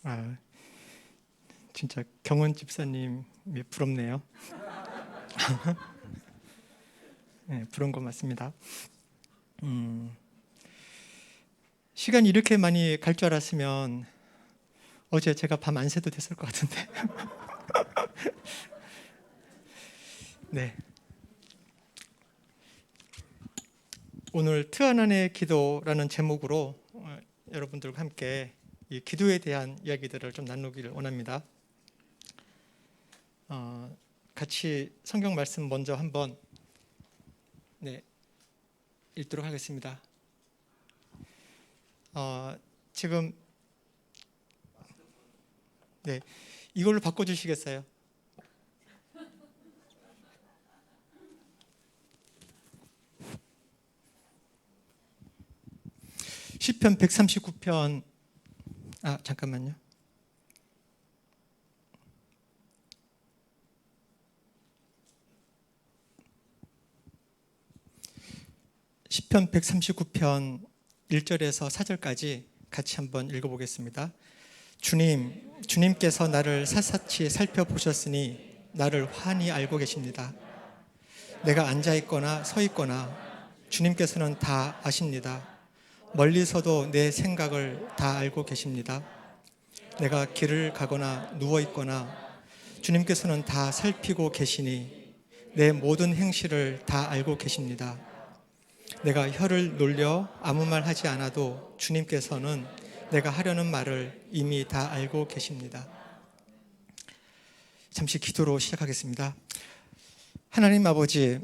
아, 진짜 경원 집사님이 부럽네요. 네, 부러운 거 맞습니다. 시간이 이렇게 많이 갈 줄 알았으면 어제 제가 밤 안 새도 됐을 것 같은데. 네. 오늘 트아난의 기도라는 제목으로 여러분들과 함께 이 기도에 대한 이야기들을 좀 나누기를 원합니다. 같이 성경 말씀 먼저 한번 읽도록 하겠습니다. 지금 이걸로 바꿔주시겠어요? 시편 139편 잠깐만요. 시편 139편 1절에서 4절까지 같이 한번 읽어보겠습니다. 주님께서 나를 샅샅이 살펴보셨으니 나를 환히 알고 계십니다. 내가 앉아있거나 서있거나 주님께서는 다 아십니다. 멀리서도 내 생각을 다 알고 계십니다. 내가 길을 가거나 누워있거나 주님께서는 다 살피고 계시니 내 모든 행실을 다 알고 계십니다. 내가 혀를 놀려 아무 말 하지 않아도 주님께서는 내가 하려는 말을 이미 다 알고 계십니다. 잠시 기도로 시작하겠습니다. 하나님 아버지,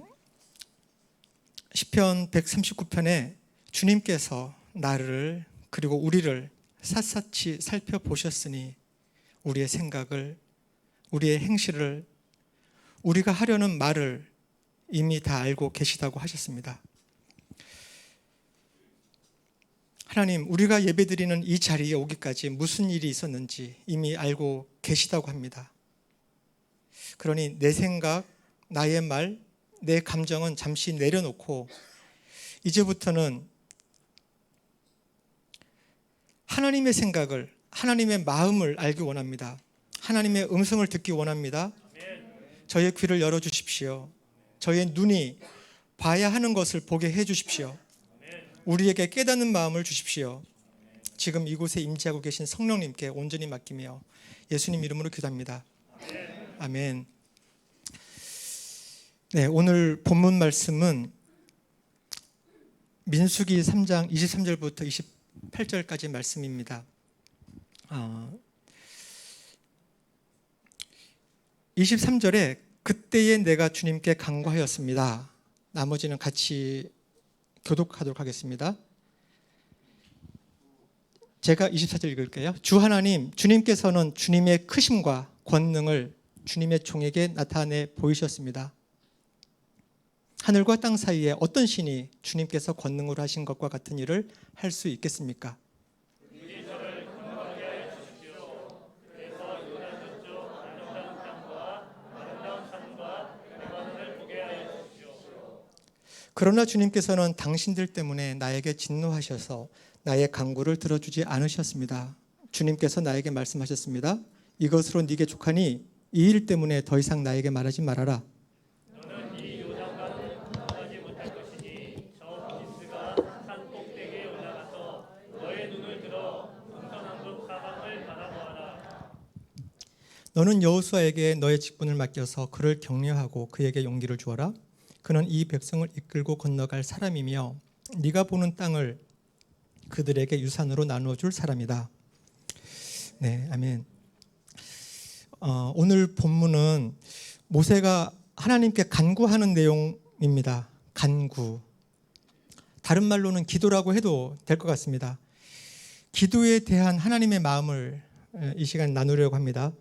시편 139편에 주님께서 나를 그리고 우리를 샅샅이 살펴보셨으니 우리의 생각을, 우리의 행실을, 우리가 하려는 말을 이미 다 알고 계시다고 하셨습니다. 하나님, 우리가 예배드리는 이 자리에 오기까지 무슨 일이 있었는지 이미 알고 계시다고 합니다. 그러니 내 생각, 나의 말, 내 감정은 잠시 내려놓고 이제부터는 하나님의 생각을, 하나님의 마음을 알기 원합니다. 하나님의 음성을 듣기 원합니다. 저의 귀를 열어주십시오. 저의 눈이 봐야 하는 것을 보게 해주십시오. 우리에게 깨닫는 마음을 주십시오. 지금 이곳에 임재하고 계신 성령님께 온전히 맡기며 예수님 이름으로 기도합니다. 아멘. 네, 오늘 본문 말씀은 민수기 3장 23절부터 28절까지 말씀입니다. 23절에 그때에 내가 주님께 간구하였습니다. 나머지는 같이 교독하도록 하겠습니다. 제가 24절 읽을게요. 주 하나님, 주님께서는 주님의 크심과 권능을 주님의 종에게 나타내 보이셨습니다. 하늘과 땅 사이에 어떤 신이 주님께서 권능으로 하신 것과 같은 일을 할 수 있겠습니까? 그러나 주님께서는 당신들 때문에 나에게 진노하셔서 나의 간구를 들어주지 않으셨습니다. 주님께서 나에게 말씀하셨습니다. 이것으로 네게 족하니 이 일 때문에 더 이상 나에게 말하지 말아라. 너는 이 요단강을 건너가지 못할 것이니 저 기스가 산 꼭대기에 올라가서 너의 눈을 들어 동서남북 사방을 바라보아라. 너는 여호수아에게 너의 직분을 맡겨서 그를 격려하고 그에게 용기를 주어라. 그는 이 백성을 이끌고 건너갈 사람이며 네가 보는 땅을 그들에게 유산으로 나누어 줄 사람이다. 네, 아멘. 오늘 본문은 모세가 하나님께 간구하는 내용입니다. 간구. 다른 말로는 기도라고 해도 될 것 같습니다. 기도에 대한 하나님의 마음을 이 시간 나누려고 합니다.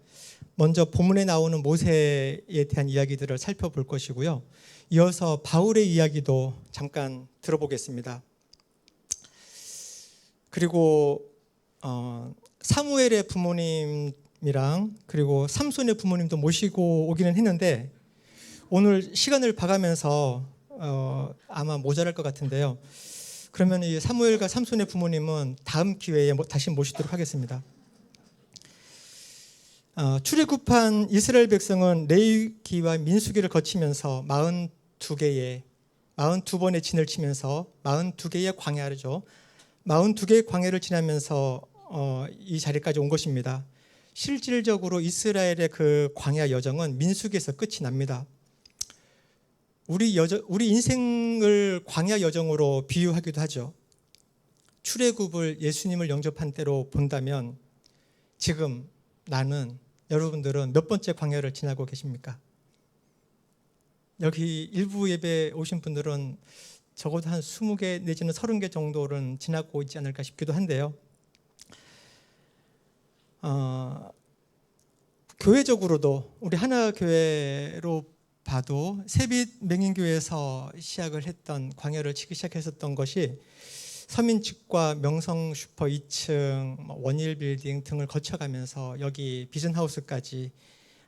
먼저 본문에 나오는 모세에 대한 이야기들을 살펴볼 것이고요. 이어서 바울의 이야기도 잠깐 들어보겠습니다. 그리고 사무엘의 부모님이랑 그리고 삼손의 부모님도 모시고 오기는 했는데 오늘 시간을 봐가면서 아마 모자랄 것 같은데요. 그러면 이 사무엘과 삼손의 부모님은 다음 기회에 다시 모시도록 하겠습니다. 출애굽한 이스라엘 백성은 레위기와 민수기를 거치면서 42번의 진을 치면서 42개의 광야죠. 42개의 광야를 지나면서 이 자리까지 온 것입니다. 실질적으로 이스라엘의 그 광야 여정은 민수기에서 끝이 납니다. 우리 인생을 광야 여정으로 비유하기도 하죠. 출애굽을 예수님을 영접한 때로 본다면 지금 여러분들은 몇 번째 광야를 지나고 계십니까? 여기 일부 예배 오신 분들은 적어도 한 20개 내지는 30개 정도는 지나고 있지 않을까 싶기도 한데요. 교회적으로도 우리 하나교회로 봐도 세빛 맹인교회에서 시작을 했던 광야를 치기 시작했었던 것이 서민측과 명성 슈퍼 2층, 원일 빌딩 등을 거쳐가면서 여기 비전하우스까지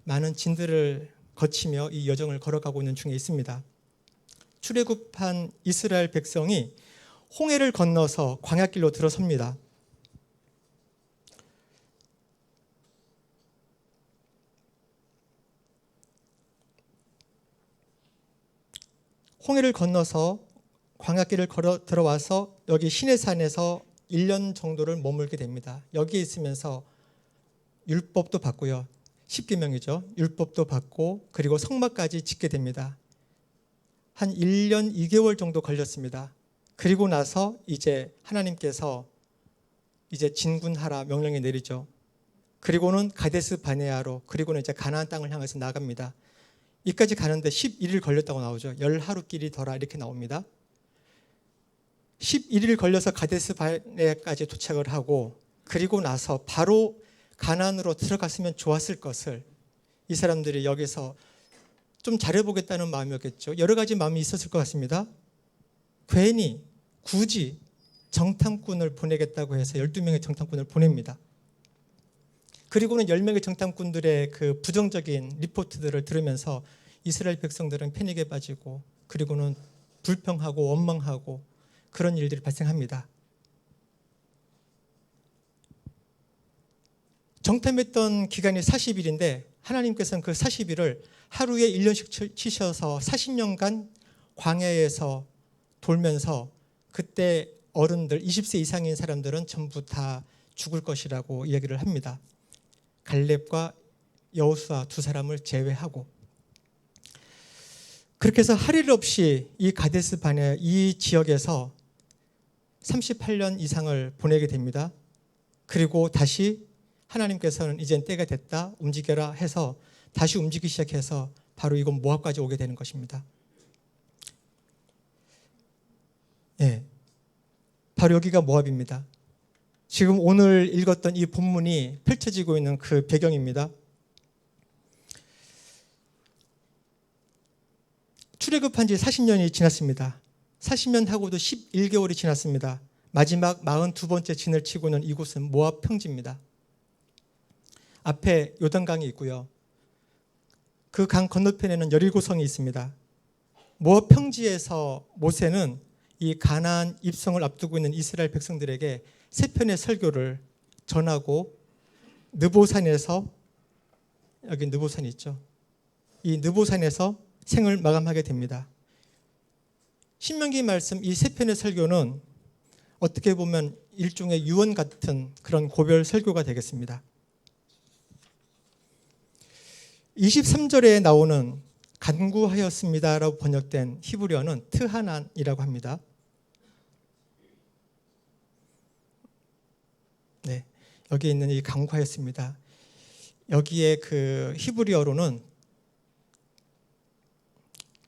많은 진들을 거치며 이 여정을 걸어가고 있는 중에 있습니다. 출애굽한 이스라엘 백성이 홍해를 건너서 광야길로 들어섭니다. 홍해를 건너서 광야길을 걸어 들어와서 여기 시내산에서 1년 정도를 머물게 됩니다. 여기에 있으면서 율법도 받고요. 10계명이죠. 율법도 받고 그리고 성막까지 짓게 됩니다. 한 1년 2개월 정도 걸렸습니다. 그리고 나서 이제 하나님께서 이제 진군하라 명령이 내리죠. 그리고는 가데스 바네아로, 그리고는 이제 가나안 땅을 향해서 나갑니다. 이까지 가는데 11일 걸렸다고 나오죠. 10하루길이더라 이렇게 나옵니다. 11일 걸려서 가데스 바네아까지 도착을 하고 그리고 나서 바로 가나안으로 들어갔으면 좋았을 것을 이 사람들이 여기서 좀 잘해보겠다는 마음이었겠죠. 여러 가지 마음이 있었을 것 같습니다. 괜히 굳이 정탐꾼을 보내겠다고 해서 12명의 정탐꾼을 보냅니다. 그리고는 10명의 정탐꾼들의 그 부정적인 리포트들을 들으면서 이스라엘 백성들은 패닉에 빠지고 그리고는 불평하고 원망하고 그런 일들이 발생합니다. 정탐했던 기간이 40일인데 하나님께서는 그 40일을 하루에 1년씩 치셔서 40년간 광야에서 돌면서 그때 어른들 20세 이상인 사람들은 전부 다 죽을 것이라고 이야기를 합니다. 갈렙과 여호수아 두 사람을 제외하고 그렇게 해서 할 일 없이 이 가데스 바네아 이 지역에서 38년 이상을 보내게 됩니다. 그리고 다시 하나님께서는 이젠 때가 됐다 움직여라 해서 다시 움직이기 시작해서 바로 이곳 모압까지 오게 되는 것입니다. 네, 바로 여기가 모압입니다. 지금 오늘 읽었던 이 본문이 펼쳐지고 있는 그 배경입니다. 출애굽한 지 40년이 지났습니다. 40년 하고도 11개월이 지났습니다. 마지막 42번째 진을 치고는 이곳은 모압 평지입니다. 앞에 요단강이 있고요. 그 강 건너편에는 17성이 있습니다. 모압 평지에서 모세는 이 가나안 입성을 앞두고 있는 이스라엘 백성들에게 세 편의 설교를 전하고 느보산에서, 여기 느보산이 있죠. 이 느보산에서 생을 마감하게 됩니다. 신명기 말씀 이 세 편의 설교는 어떻게 보면 일종의 유언 같은 그런 고별 설교가 되겠습니다. 23절에 나오는 간구하였습니다라고 번역된 히브리어는 트하난이라고 합니다. 네, 여기 있는 이 간구하였습니다. 여기에 그 히브리어로는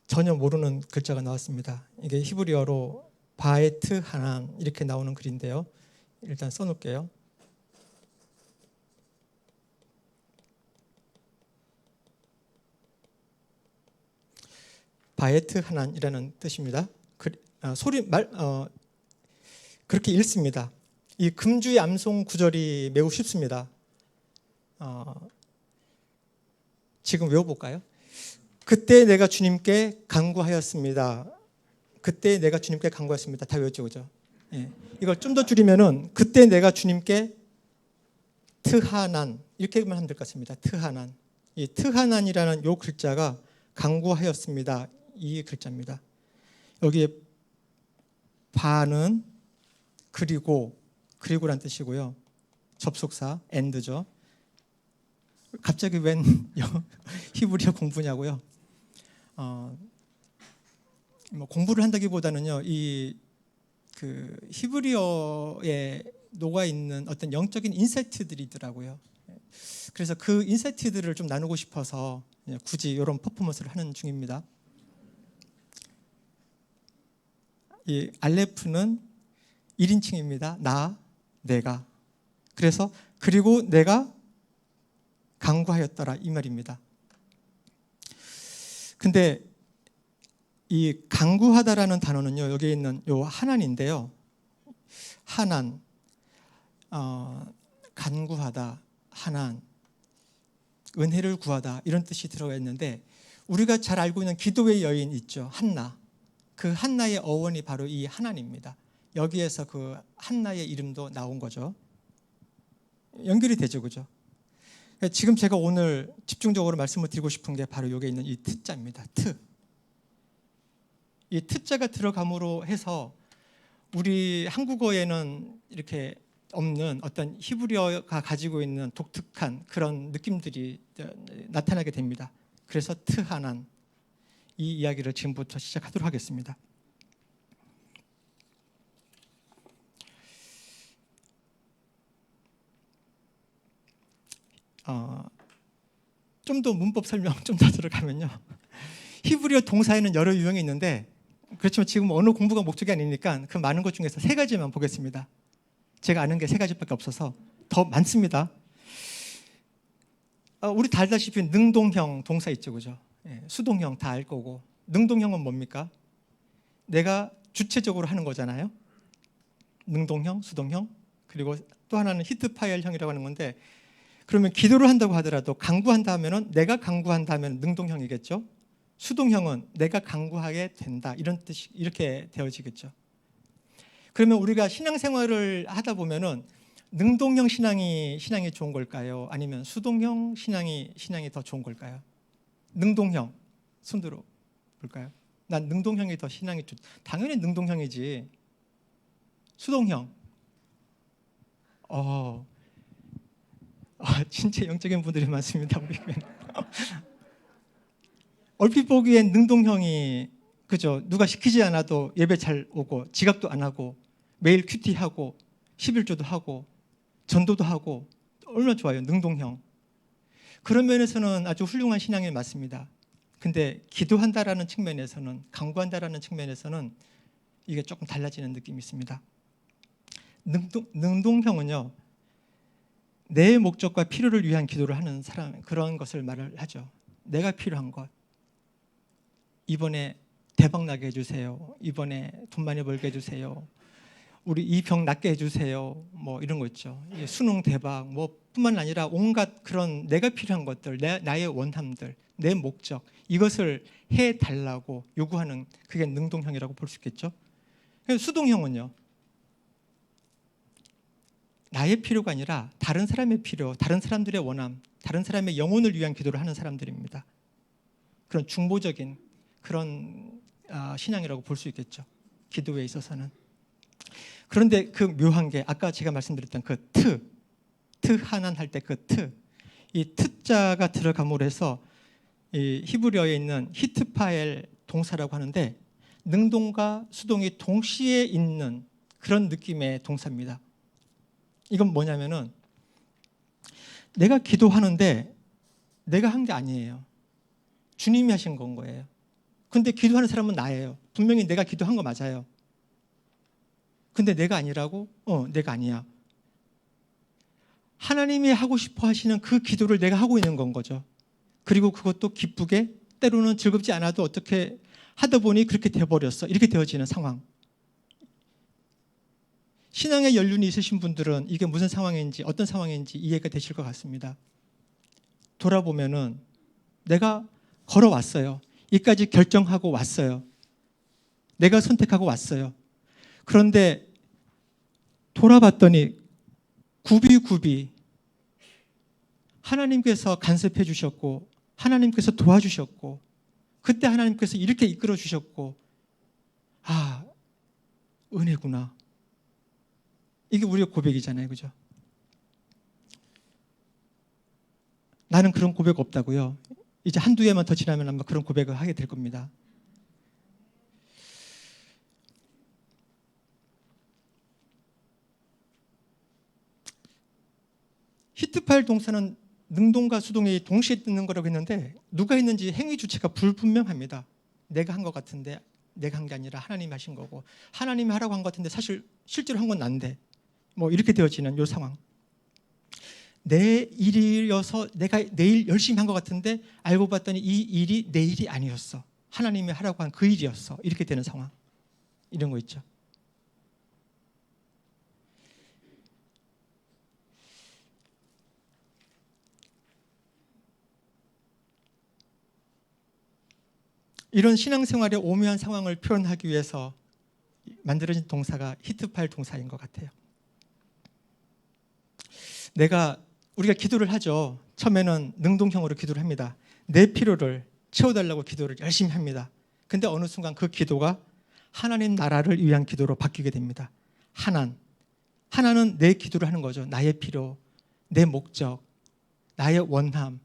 전혀 모르는 글자가 나왔습니다. 이게 히브리어로 바에트 하난 이렇게 나오는 글인데요. 일단 써놓을게요. 바에트 하난이라는 뜻입니다. 그렇게 읽습니다. 이 금주의 암송 구절이 매우 쉽습니다. 지금 외워볼까요? 그때 내가 주님께 간구하였습니다. 그때 내가 주님께 간구하였습니다. 다 외웠죠, 그죠? 예. 이걸 좀 더 줄이면은 그때 내가 주님께 트하난 이렇게만 하면 될 것 같습니다. 트하난. 이 트하난이라는 요 글자가 강구하였습니다. 이 글자입니다. 여기에 바는 그리고란 뜻이고요. 접속사 and죠. 갑자기 웬 히브리어 공부냐고요? 뭐 공부를 한다기보다는요, 그 히브리어에 녹아 있는 어떤 영적인 인사이트들이 있더라고요. 그래서 그 인사이트들을 좀 나누고 싶어서 굳이 이런 퍼포먼스를 하는 중입니다. 이 알레프는 1인칭입니다. 내가. 그래서 그리고 내가 강구하였더라 이 말입니다. 근데 이 강구하다라는 단어는요, 여기 있는 요 하난인데요. 하난, 간구하다, 하난, 은혜를 구하다 이런 뜻이 들어가 있는데, 우리가 잘 알고 있는 기도의 여인 있죠, 한나. 그 한나의 어원이 바로 이 하난입니다. 여기에서 그 한나의 이름도 나온 거죠. 연결이 되죠, 그죠? 지금 제가 오늘 집중적으로 말씀을 드리고 싶은 게 바로 여기에 있는 이 트자입니다. 이 트자가 들어감으로 해서 우리 한국어에는 이렇게 없는 어떤 히브리어가 가지고 있는 독특한 그런 느낌들이 나타나게 됩니다. 그래서 트하난, 이 이야기를 지금부터 시작하도록 하겠습니다. 좀 더 문법 설명 좀 더 들어가면요, 히브리어 동사에는 여러 유형이 있는데, 그렇지만 지금 어느 공부가 목적이 아니니까 그 많은 것 중에서 3가지만 보겠습니다. 제가 아는 게 3가지밖에 없어서 더 많습니다. 우리 다 알다시피 능동형 동사 있죠, 그죠? 수동형 다 알 거고, 능동형은 뭡니까? 내가 주체적으로 하는 거잖아요. 능동형, 수동형, 그리고 또 하나는 히트파일형이라고 하는 건데, 그러면 기도를 한다고 하더라도 강구한다 하면은, 내가 강구한다 하면 능동형이겠죠. 수동형은 내가 강구하게 된다, 이런 뜻이 이렇게 되어지겠죠. 그러면 우리가 신앙생활을 하다 보면은 능동형 신앙이 좋은 걸까요? 아니면 수동형 신앙이 더 좋은 걸까요? 능동형, 손들어 볼까요? 난 능동형이 더 신앙이 좋. 당연히 능동형이지. 수동형. 진짜 영적인 분들이 많습니다, 우리 교회는. 얼핏 보기엔 능동형이, 그죠? 누가 시키지 않아도 예배 잘 오고, 지각도 안 하고, 매일 큐티하고, 11조도 하고, 전도도 하고, 얼마나 좋아요, 능동형. 그런 면에서는 아주 훌륭한 신앙이 맞습니다. 근데 기도한다라는 측면에서는, 강구한다라는 측면에서는 이게 조금 달라지는 느낌이 있습니다. 능동형은요, 내 목적과 필요를 위한 기도를 하는 사람, 그런 것을 말을 하죠. 내가 필요한 것, 이번에 대박 나게 해주세요, 이번에 돈 많이 벌게 해주세요, 우리 이 병 낫게 해주세요, 뭐 이런 거 있죠. 수능 대박, 뭐 뿐만 아니라 온갖 그런 내가 필요한 것들, 나의 원함들, 내 목적, 이것을 해달라고 요구하는, 그게 능동형이라고 볼 수 있겠죠. 수동형은요, 나의 필요가 아니라 다른 사람의 필요, 다른 사람들의 원함, 다른 사람의 영혼을 위한 기도를 하는 사람들입니다. 그런 중보적인 그런 신앙이라고 볼 수 있겠죠, 기도에 있어서는. 그런데 그 묘한 게, 아까 제가 말씀드렸던 그 트하난 할 때 그 이 트자가 들어감으로 해서 이 히브리어에 있는 히트파엘 동사라고 하는데, 능동과 수동이 동시에 있는 그런 느낌의 동사입니다. 이건 뭐냐면은, 내가 기도하는데 내가 한 게 아니에요. 주님이 하신 건 거예요. 근데 기도하는 사람은 나예요. 분명히 내가 기도한 거 맞아요. 근데 내가 아니라고? 내가 아니야. 하나님이 하고 싶어 하시는 그 기도를 내가 하고 있는 건 거죠. 그리고 그것도 기쁘게, 때로는 즐겁지 않아도 어떻게 하다 보니 그렇게 되어버렸어, 이렇게 되어지는 상황. 신앙의 연륜이 있으신 분들은 이게 무슨 상황인지, 어떤 상황인지 이해가 되실 것 같습니다. 돌아보면은 내가 걸어왔어요. 이까지 결정하고 왔어요. 내가 선택하고 왔어요. 그런데 돌아봤더니 굽이 하나님께서 간섭해 주셨고 하나님께서 도와주셨고 그때 하나님께서 이렇게 이끌어 주셨고 아, 은혜구나. 이게 우리의 고백이잖아요. 그죠? 나는 그런 고백 없다고요. 이제 한두 해만 더 지나면 아마 그런 고백을 하게 될 겁니다. 히트파일 동사는 능동과 수동이 동시에 뜨는 거라고 했는데 누가 했는지 행위 주체가 불분명합니다. 내가 한 것 같은데 내가 한 게 아니라 하나님이 하신 거고 하나님이 하라고 한 것 같은데 사실 실제로 한 건 난데 뭐 이렇게 되어지는 이 상황. 내 일이어서 내가 내 일 열심히 한 것 같은데 알고 봤더니 이 일이 내 일이 아니었어. 하나님이 하라고 한 그 일이었어. 이렇게 되는 상황. 이런 거 있죠. 이런 신앙생활의 오묘한 상황을 표현하기 위해서 만들어진 동사가 히트파일 동사인 것 같아요. 우리가 기도를 하죠. 처음에는 능동형으로 기도를 합니다. 내 필요를 채워달라고 기도를 열심히 합니다. 근데 어느 순간 그 기도가 하나님 나라를 위한 기도로 바뀌게 됩니다. 하나는 내 기도를 하는 거죠. 나의 필요, 내 목적, 나의 원함,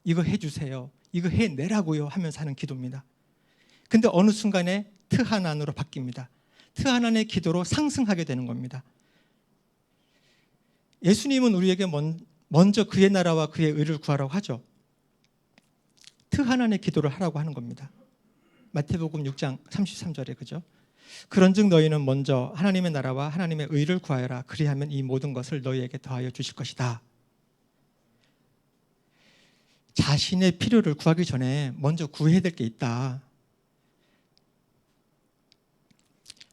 이거 해주세요. 이거 해내라고요 하면서 하는 기도입니다. 근데 어느 순간에 트하난으로 바뀝니다. 트하난의 기도로 상승하게 되는 겁니다. 예수님은 우리에게 먼저 그의 나라와 그의 의를 구하라고 하죠. 트하난의 기도를 하라고 하는 겁니다. 마태복음 6장 33절에 그죠? 그런즉 너희는 먼저 하나님의 나라와 하나님의 의를 구하여라. 그리하면 이 모든 것을 너희에게 더하여 주실 것이다. 자신의 필요를 구하기 전에 먼저 구해야 될 게 있다.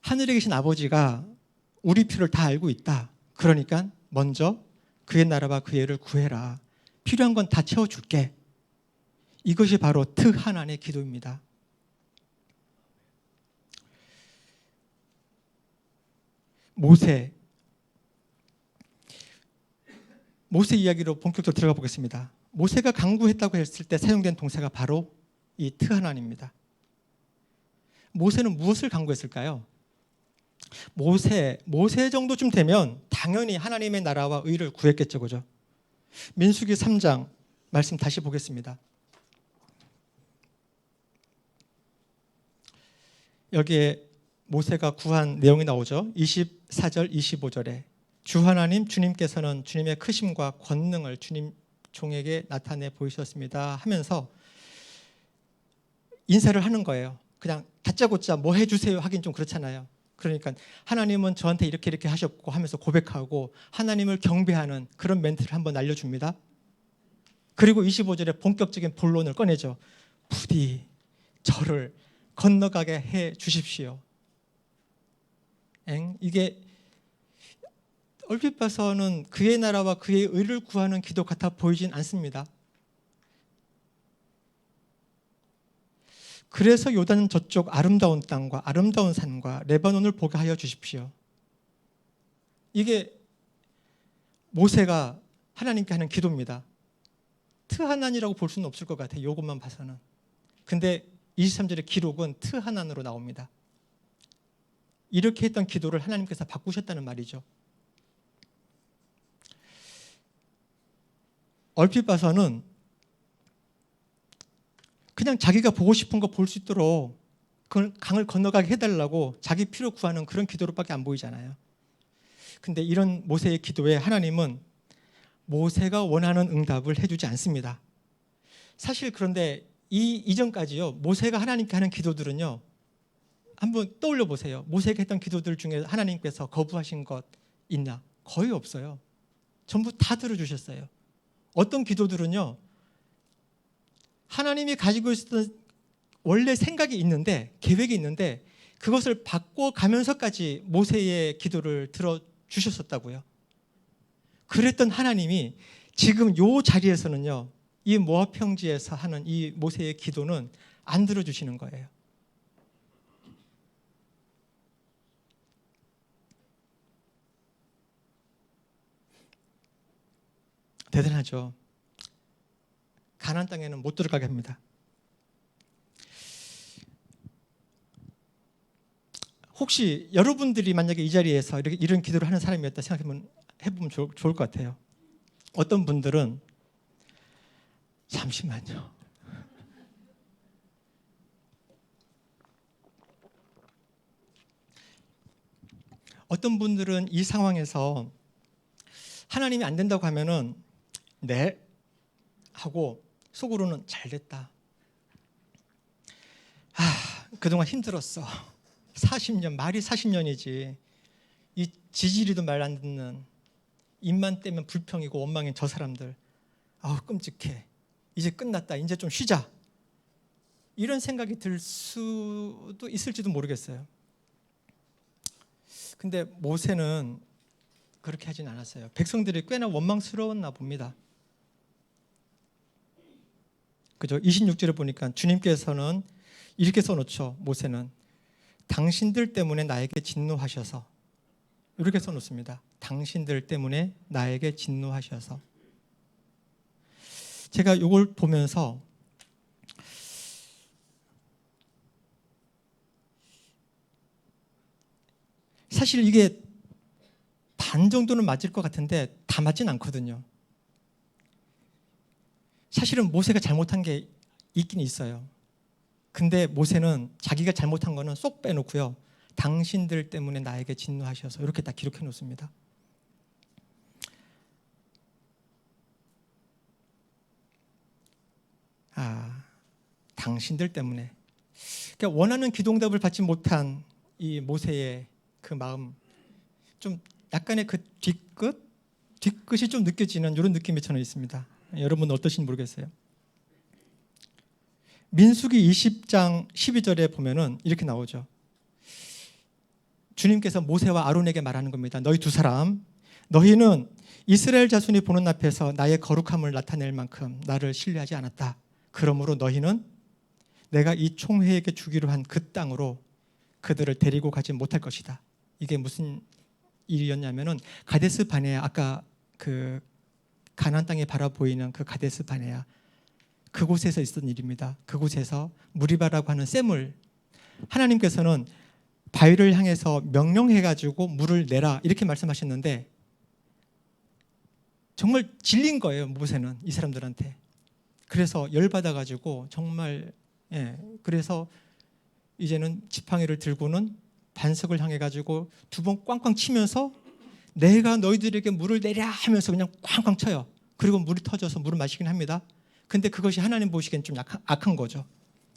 하늘에 계신 아버지가 우리 필요를 다 알고 있다. 그러니까 먼저 그의 나라와 그의 의를 구해라. 필요한 건 다 채워줄게. 이것이 바로 트하난의 기도입니다. 모세 이야기로 본격적으로 들어가 보겠습니다. 모세가 간구했다고 했을 때 사용된 동사가 바로 이 트하난입니다. 모세는 무엇을 간구했을까요? 모세 정도쯤 되면 당연히 하나님의 나라와 의를 구했겠죠. 그죠? 민수기 3장 말씀 다시 보겠습니다. 여기에 모세가 구한 내용이 나오죠. 24절 25절에 주 하나님 주님께서는 주님의 크심과 권능을 주님 종에게 나타내 보이셨습니다 하면서 인사를 하는 거예요. 그냥 다짜고짜 뭐 해주세요 하긴 좀 그렇잖아요. 그러니까 하나님은 저한테 이렇게 하셨고 하면서 고백하고 하나님을 경배하는 그런 멘트를 한번 날려줍니다. 그리고 25절에 본격적인 본론을 꺼내죠. 부디 저를 건너가게 해 주십시오. 이게 얼핏 봐서는 그의 나라와 그의 의를 구하는 기도 같아 보이진 않습니다. 그래서 요단 저쪽 아름다운 땅과 아름다운 산과 레바논을 보게 하여 주십시오. 이게 모세가 하나님께 하는 기도입니다. 트하난이라고 볼 수는 없을 것 같아요. 이것만 봐서는. 근데 23절의 기록은 트하난으로 나옵니다. 이렇게 했던 기도를 하나님께서 바꾸셨다는 말이죠. 얼핏 봐서는 그냥 자기가 보고 싶은 거 볼 수 있도록 그 강을 건너가게 해달라고 자기 필요 구하는 그런 기도로밖에 안 보이잖아요. 근데 이런 모세의 기도에 하나님은 모세가 원하는 응답을 해주지 않습니다. 사실 그런데 이전까지요, 모세가 하나님께 하는 기도들은요, 한번 떠올려 보세요. 모세가 했던 기도들 중에 하나님께서 거부하신 것 있나? 거의 없어요. 전부 다 들어주셨어요. 어떤 기도들은요, 하나님이 가지고 있었던 원래 생각이 있는데, 계획이 있는데 그것을 바꿔가면서까지 모세의 기도를 들어주셨었다고요. 그랬던 하나님이 지금 이 자리에서는요, 이 모압 평지에서 하는 이 모세의 기도는 안 들어주시는 거예요. 대단하죠. 가나안 땅에는 못 들어가게 합니다. 혹시 여러분들이 만약에 이 자리에서 이런 기도를 하는 사람이었다 해보면 좋을 것 같아요. 어떤 분들은 잠시만요. 어떤 분들은 이 상황에서 하나님이 안 된다고 하면은 네 하고 속으로는 잘 됐다. 그동안 힘들었어. 40년, 말이 40년이지. 이 지지리도 말 안 듣는, 입만 떼면 불평이고 원망인 저 사람들. 끔찍해. 이제 끝났다. 이제 좀 쉬자. 이런 생각이 들 수도 있을지도 모르겠어요. 근데 모세는 그렇게 하진 않았어요. 백성들이 꽤나 원망스러웠나 봅니다. 그죠? 26절에 보니까 주님께서는 이렇게 써놓죠. 모세는 당신들 때문에 나에게 진노하셔서, 이렇게 써놓습니다. 당신들 때문에 나에게 진노하셔서. 제가 이걸 보면서 사실 이게 반 정도는 맞을 것 같은데 다 맞진 않거든요. 사실은 모세가 잘못한 게 있긴 있어요. 근데 모세는 자기가 잘못한 거는 쏙 빼놓고요. 당신들 때문에 나에게 진노하셔서 이렇게 딱 기록해 놓습니다. 당신들 때문에. 그러니까 원하는 기도응답을 받지 못한 이 모세의 그 마음, 좀 약간의 그 뒤끝이 좀 느껴지는 이런 느낌이 저는 있습니다. 여러분 어떠신지 모르겠어요. 민수기 20장 12절에 보면은 이렇게 나오죠. 주님께서 모세와 아론에게 말하는 겁니다. 너희 두 사람, 너희는 이스라엘 자손이 보는 앞에서 나의 거룩함을 나타낼 만큼 나를 신뢰하지 않았다. 그러므로 너희는 내가 이 총회에게 주기로 한 그 땅으로 그들을 데리고 가지 못할 것이다. 이게 무슨 일이었냐면은 가데스 바네아, 아까 그 가나안 땅에 바라보이는 그 가데스 바네아, 그곳에서 있었던 일입니다. 그곳에서 무리바라고 하는 샘을 하나님께서는 바위를 향해서 명령해가지고 물을 내라 이렇게 말씀하셨는데 정말 질린 거예요. 모세는 이 사람들한테. 그래서 열받아가지고 정말 그래서 이제는 지팡이를 들고는 반석을 향해가지고 두 번 꽝꽝 치면서 내가 너희들에게 물을 내랴 하면서 그냥 꽝꽝 쳐요. 그리고 물이 터져서 물을 마시긴 합니다. 근데 그것이 하나님 보시기엔 좀 악한 거죠.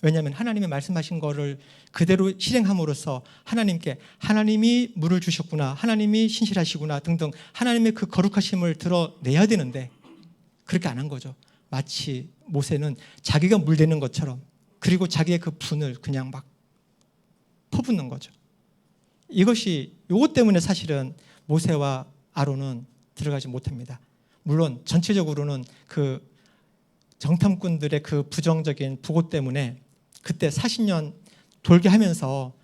왜냐하면 하나님이 말씀하신 거를 그대로 실행함으로써 하나님께 하나님이 물을 주셨구나, 하나님이 신실하시구나 등등 하나님의 그 거룩하심을 드러내야 되는데 그렇게 안 한 거죠. 마치 모세는 자기가 물 대는 것처럼, 그리고 자기의 그 분을 그냥 막 퍼붓는 거죠. 이것 때문에 사실은 모세와 아론은 들어가지 못합니다. 물론 전체적으로는 그 정탐꾼들의 그 부정적인 부고 때문에 그때 40년 돌게 하면서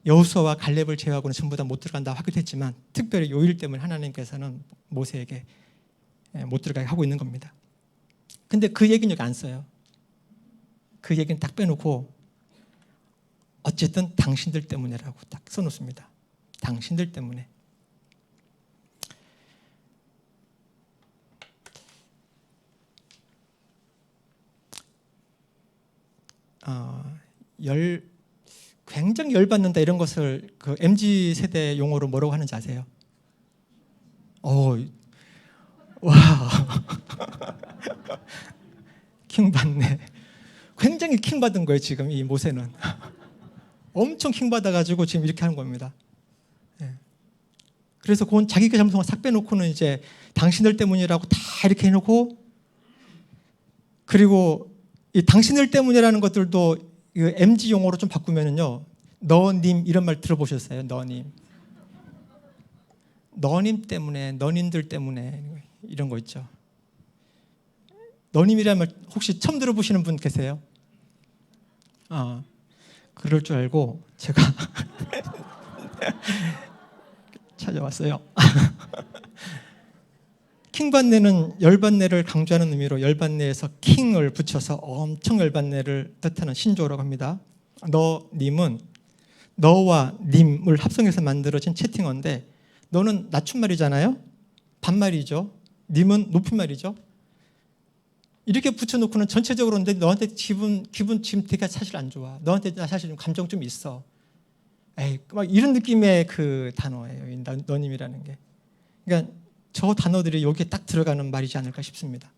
여호수아와 갈렙을 제외하고는 전부 다 못 들어간다 확인했지만 특별히 요 일 때문에 하나님께서는 모세에게 못 들어가게 하고 있는 겁니다. 근데 그 얘기는 여기 안 써요. 그 얘기는 딱 빼놓고 어쨌든 당신들 때문에라고 딱 써놓습니다. 당신들 때문에. 굉장히 열받는다 이런 것을 그 MZ 세대 용어로 뭐라고 하는지 아세요? 와, 킹 받네. 굉장히 킹 받은 거예요 지금 이 모세는. 엄청 킹 받아가지고 지금 이렇게 하는 겁니다. 그래서 그건 자기가 잘못한 걸 싹 빼놓고는 이제 당신들 때문이라고 다 이렇게 해놓고, 그리고 이 당신들 때문이라는 것들도 MG 용어로 좀 바꾸면은요, 너님 이런 말 들어보셨어요? 너님 때문에, 너님들 때문에 이런 거 있죠. 너님이라는 말 혹시 처음 들어보시는 분 계세요? 그럴 줄 알고 제가 찾아왔어요. 킹반네는 열반네를 강조하는 의미로 열반네에서 킹을 붙여서 엄청 열반네를 뜻하는 신조어라고 합니다. 너님은 너와 님을 합성해서 만들어진 채팅어인데 너는 낮춤말이잖아요. 반말이죠. 님은 높임말이죠. 이렇게 붙여놓고는 전체적으로 근데 너한테 기분 지금 되게 사실 안 좋아. 너한테 나 사실 좀 감정 좀 있어. 에이, 막 이런 느낌의 그 단어예요. 너님이라는 게. 그러니까 저 단어들이 여기에 딱 들어가는 말이지 않을까 싶습니다.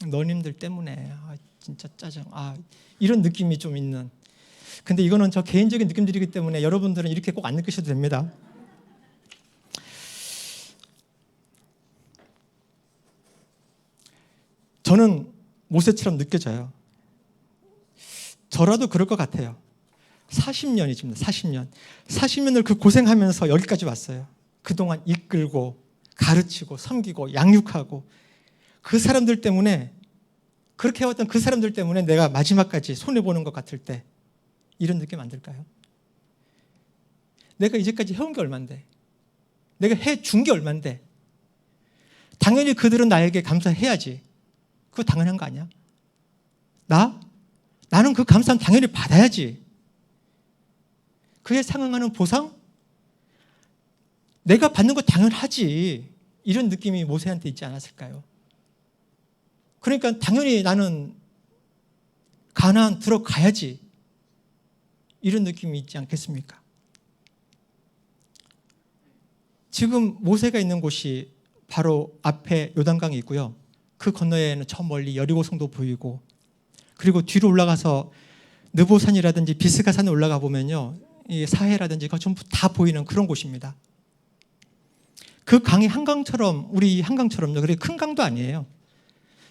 너님들 때문에 진짜 짜증. 이런 느낌이 좀 있는. 근데 이거는 저 개인적인 느낌들이기 때문에 여러분들은 이렇게 꼭 안 느끼셔도 됩니다. 저는 모세처럼 느껴져요. 저라도 그럴 것 같아요. 40년이죠. 40년. 40년을 그 고생하면서 여기까지 왔어요. 그동안 이끌고 가르치고 섬기고 양육하고 그 사람들 때문에 그렇게 해왔던 그 사람들 때문에 내가 마지막까지 손해보는 것 같을 때 이런 느낌 안 들까요? 내가 이제까지 해온 게 얼만데 내가 해준 게 얼만데 당연히 그들은 나에게 감사해야지. 그거 당연한 거 아니야? 나는 그 감사는 당연히 받아야지. 그에 상응하는 보상? 내가 받는 거 당연하지. 이런 느낌이 모세한테 있지 않았을까요? 그러니까 당연히 나는 가나안 들어가야지. 이런 느낌이 있지 않겠습니까? 지금 모세가 있는 곳이 바로 앞에 요단강이 있고요. 그 건너에는 저 멀리 여리고성도 보이고 그리고 뒤로 올라가서 느보산이라든지 비스가산에 올라가 보면요. 이 사해라든지 그거 전부 다 보이는 그런 곳입니다. 그 강이 한강처럼 우리 한강처럼요. 그렇게 큰 강도 아니에요.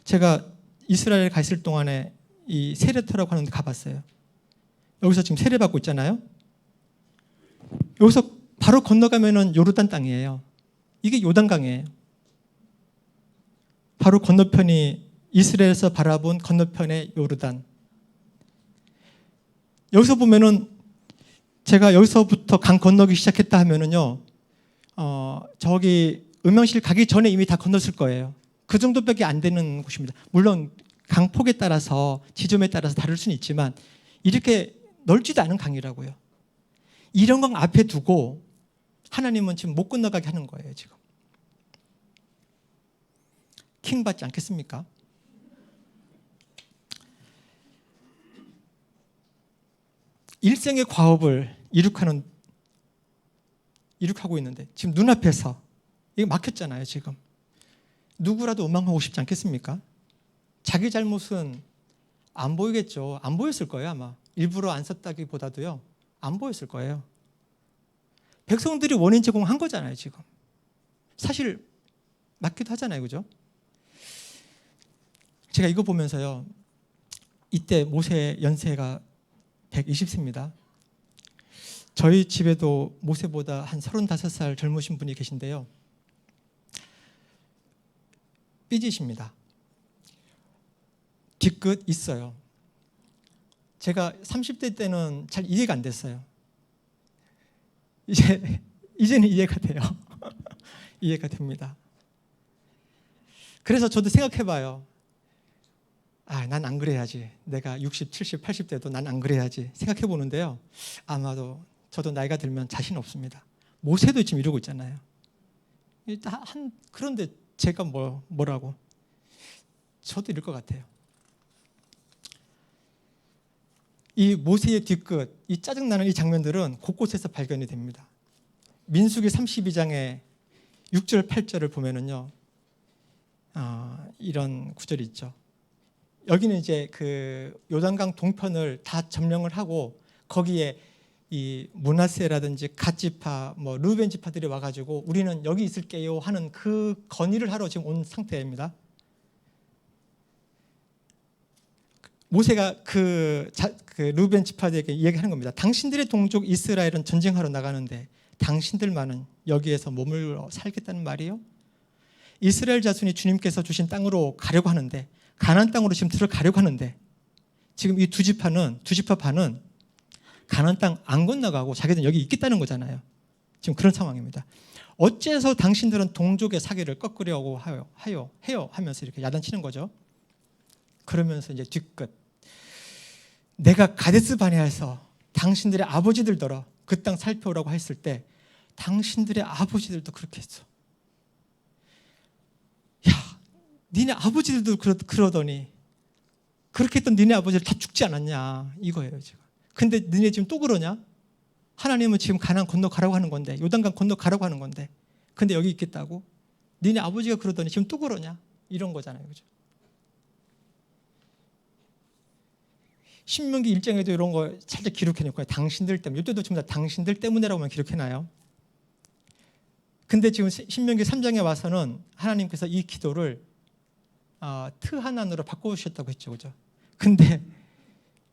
제가 이스라엘 가 있을 동안에 이 세례터라고 하는 데 가봤어요. 여기서 지금 세례받고 있잖아요. 여기서 바로 건너가면은 요르단 땅이에요. 이게 요단강이에요. 바로 건너편이 이스라엘에서 바라본 건너편의 요르단. 여기서 보면은 제가 여기서부터 강 건너기 시작했다 하면은요, 저기 음영실 가기 전에 이미 다 건넜을 거예요. 그 정도밖에 안 되는 곳입니다. 물론 강폭에 따라서 지점에 따라서 다를 수는 있지만 이렇게 넓지도 않은 강이라고요. 이런 강 앞에 두고 하나님은 지금 못 건너가게 하는 거예요. 지금 킹 받지 않겠습니까? 일생의 과업을 이룩하고 있는데 지금 눈앞에서 이게 막혔잖아요. 지금 누구라도 원망하고 싶지 않겠습니까? 자기 잘못은 안 보이겠죠. 안 보였을 거예요. 아마 일부러 안 썼다기보다도요, 안 보였을 거예요. 백성들이 원인 제공한 거잖아요. 지금 사실 맞기도 하잖아요. 그죠? 제가 이거 보면서요, 이때 모세 연세가 120세입니다. 저희 집에도 모세보다 한 35살 젊으신 분이 계신데요. 삐지십니다. 뒤끝 있어요. 제가 30대 때는 잘 이해가 안 됐어요. 이제는 이해가 돼요. 이해가 됩니다. 그래서 저도 생각해봐요. 난 안 그래야지. 내가 60, 70, 80대도 난 안 그래야지 생각해보는데요. 아마도 저도 나이가 들면 자신 없습니다. 모세도 지금 이러고 있잖아요. 그런데 제가 뭐라고? 저도 이럴 것 같아요. 이 모세의 뒤끝, 이 짜증나는 이 장면들은 곳곳에서 발견이 됩니다. 민수기 32장의 6절, 8절을 보면은요, 이런 구절이 있죠. 여기는 이제 그 요단강 동편을 다 점령을 하고 거기에 이 므낫세라든지 갓 지파, 르벤 지파들이 와가지고 우리는 여기 있을게요 하는 그 건의를 하러 지금 온 상태입니다. 모세가 그 르벤 지파들에게 이야기하는 겁니다. 당신들의 동족 이스라엘은 전쟁하러 나가는데 당신들만은 여기에서 머물러 살겠다는 말이에요? 이스라엘 자손이 주님께서 주신 땅으로 가려고 하는데, 가나안 땅으로 지금 들어가려고 하는데, 지금 이 두 지파 반은 가나안 땅 안 건너가고 자기들은 여기 있겠다는 거잖아요. 지금 그런 상황입니다. 어째서 당신들은 동족의 사기를 꺾으려고 해요 하면서 이렇게 야단치는 거죠. 그러면서 이제 뒤끝, 내가 가데스 바네아에서 당신들의 아버지들더러 그 땅 살펴오라고 했을 때 당신들의 아버지들도 그렇게 했어. 야, 니네 아버지들도 그러더니 그렇게 했던 니네 아버지들 다 죽지 않았냐 이거예요 지금. 근데 니네 지금 또 그러냐? 하나님은 지금 가나안 건너가라고 하는 건데, 요단강 건너가라고 하는 건데, 근데 여기 있겠다고? 니네 아버지가 그러더니 지금 또 그러냐? 이런 거잖아요, 그죠? 신명기 1장에도 이런 거 살짝 기록해놓고요. 당신들 때문에, 이때도 지금 다 당신들 때문에라고만 기록해놔요. 근데 지금 신명기 3장에 와서는 하나님께서 이 기도를 트하난으로 바꿔주셨다고 했죠, 그죠? 근데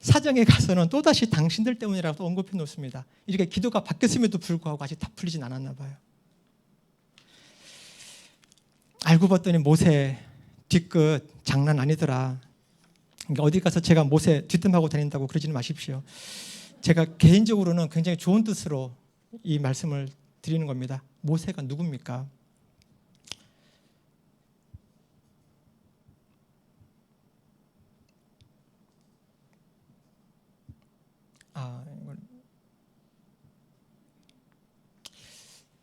4장에 가서는 또다시 당신들 때문이라고 언급해 놓습니다. 이렇게 기도가 바뀌었음에도 불구하고 아직 다 풀리진 않았나 봐요. 알고 봤더니 모세 뒤끝 장난 아니더라. 그러니까 어디 가서 제가 모세 뒤뜸하고 다닌다고 그러지는 마십시오. 제가 개인적으로는 굉장히 좋은 뜻으로 이 말씀을 드리는 겁니다. 모세가 누굽니까?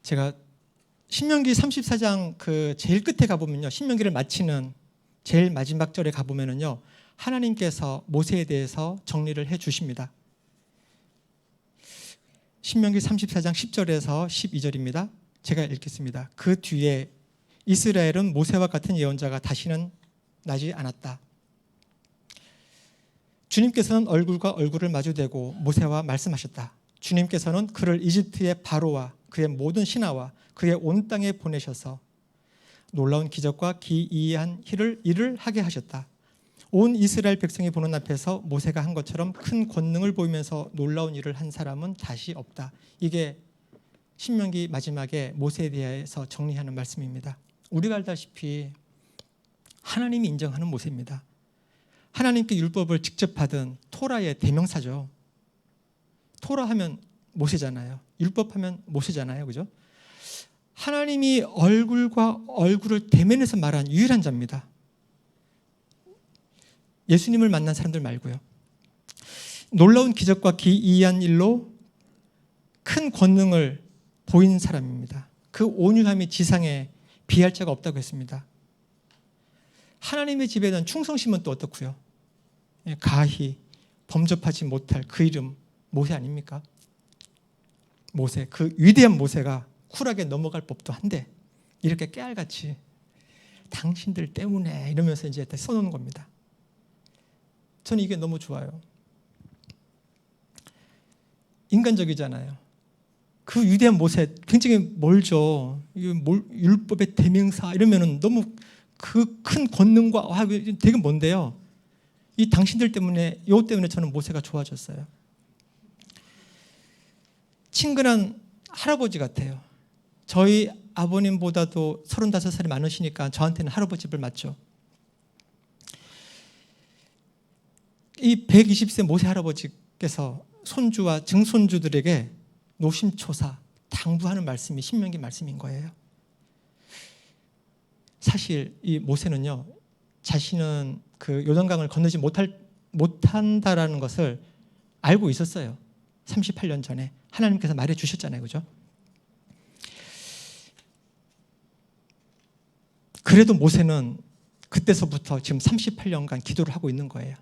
제가 신명기 34장 그 제일 끝에 가보면요, 신명기를 마치는 제일 마지막 절에 가보면은요, 하나님께서 모세에 대해서 정리를 해 주십니다. 신명기 34장 10절에서 12절입니다. 제가 읽겠습니다. 그 뒤에 이스라엘은 모세와 같은 예언자가 다시는 나지 않았다. 주님께서는 얼굴과 얼굴을 마주대고 모세와 말씀하셨다. 주님께서는 그를 이집트의 바로와 그의 모든 신하와 그의 온 땅에 보내셔서 놀라운 기적과 기이한 일을 하게 하셨다. 온 이스라엘 백성이 보는 앞에서 모세가 한 것처럼 큰 권능을 보이면서 놀라운 일을 한 사람은 다시 없다. 이게 신명기 마지막에 모세에 대해서 정리하는 말씀입니다. 우리가 알다시피 하나님이 인정하는 모세입니다. 하나님께 율법을 직접 받은 토라의 대명사죠. 토라 하면 모세잖아요. 율법 하면 모세잖아요. 그죠? 하나님이 얼굴과 얼굴을 대면해서 말한 유일한 자입니다. 예수님을 만난 사람들 말고요. 놀라운 기적과 기이한 일로 큰 권능을 보인 사람입니다. 그 온유함이 지상에 비할 자가 없다고 했습니다. 하나님의 집에 대한 충성심은 또 어떻고요? 가히 범접하지 못할 그 이름 모세 아닙니까? 모세, 그 위대한 모세가 쿨하게 넘어갈 법도 한데 이렇게 깨알같이 당신들 때문에 이러면서 이제 써놓는 겁니다. 저는 이게 너무 좋아요. 인간적이잖아요. 그 위대한 모세 굉장히 멀죠. 율법의 대명사 이러면은 너무 그 큰 권능과 되게 뭔데요. 이 당신들 때문에, 요 때문에 저는 모세가 좋아졌어요. 친근한 할아버지 같아요. 저희 아버님보다도 35살이 많으시니까 저한테는 할아버지를 맞죠. 이 120세 모세 할아버지께서 손주와 증손주들에게 노심초사, 당부하는 말씀이 신명기 말씀인 거예요. 사실 이 모세는요, 자신은 그 요단강을 건너지 못한다라는 것을 알고 있었어요. 38년 전에 하나님께서 말해 주셨잖아요. 그죠? 그래도 모세는 그때서부터 지금 38년간 기도를 하고 있는 거예요.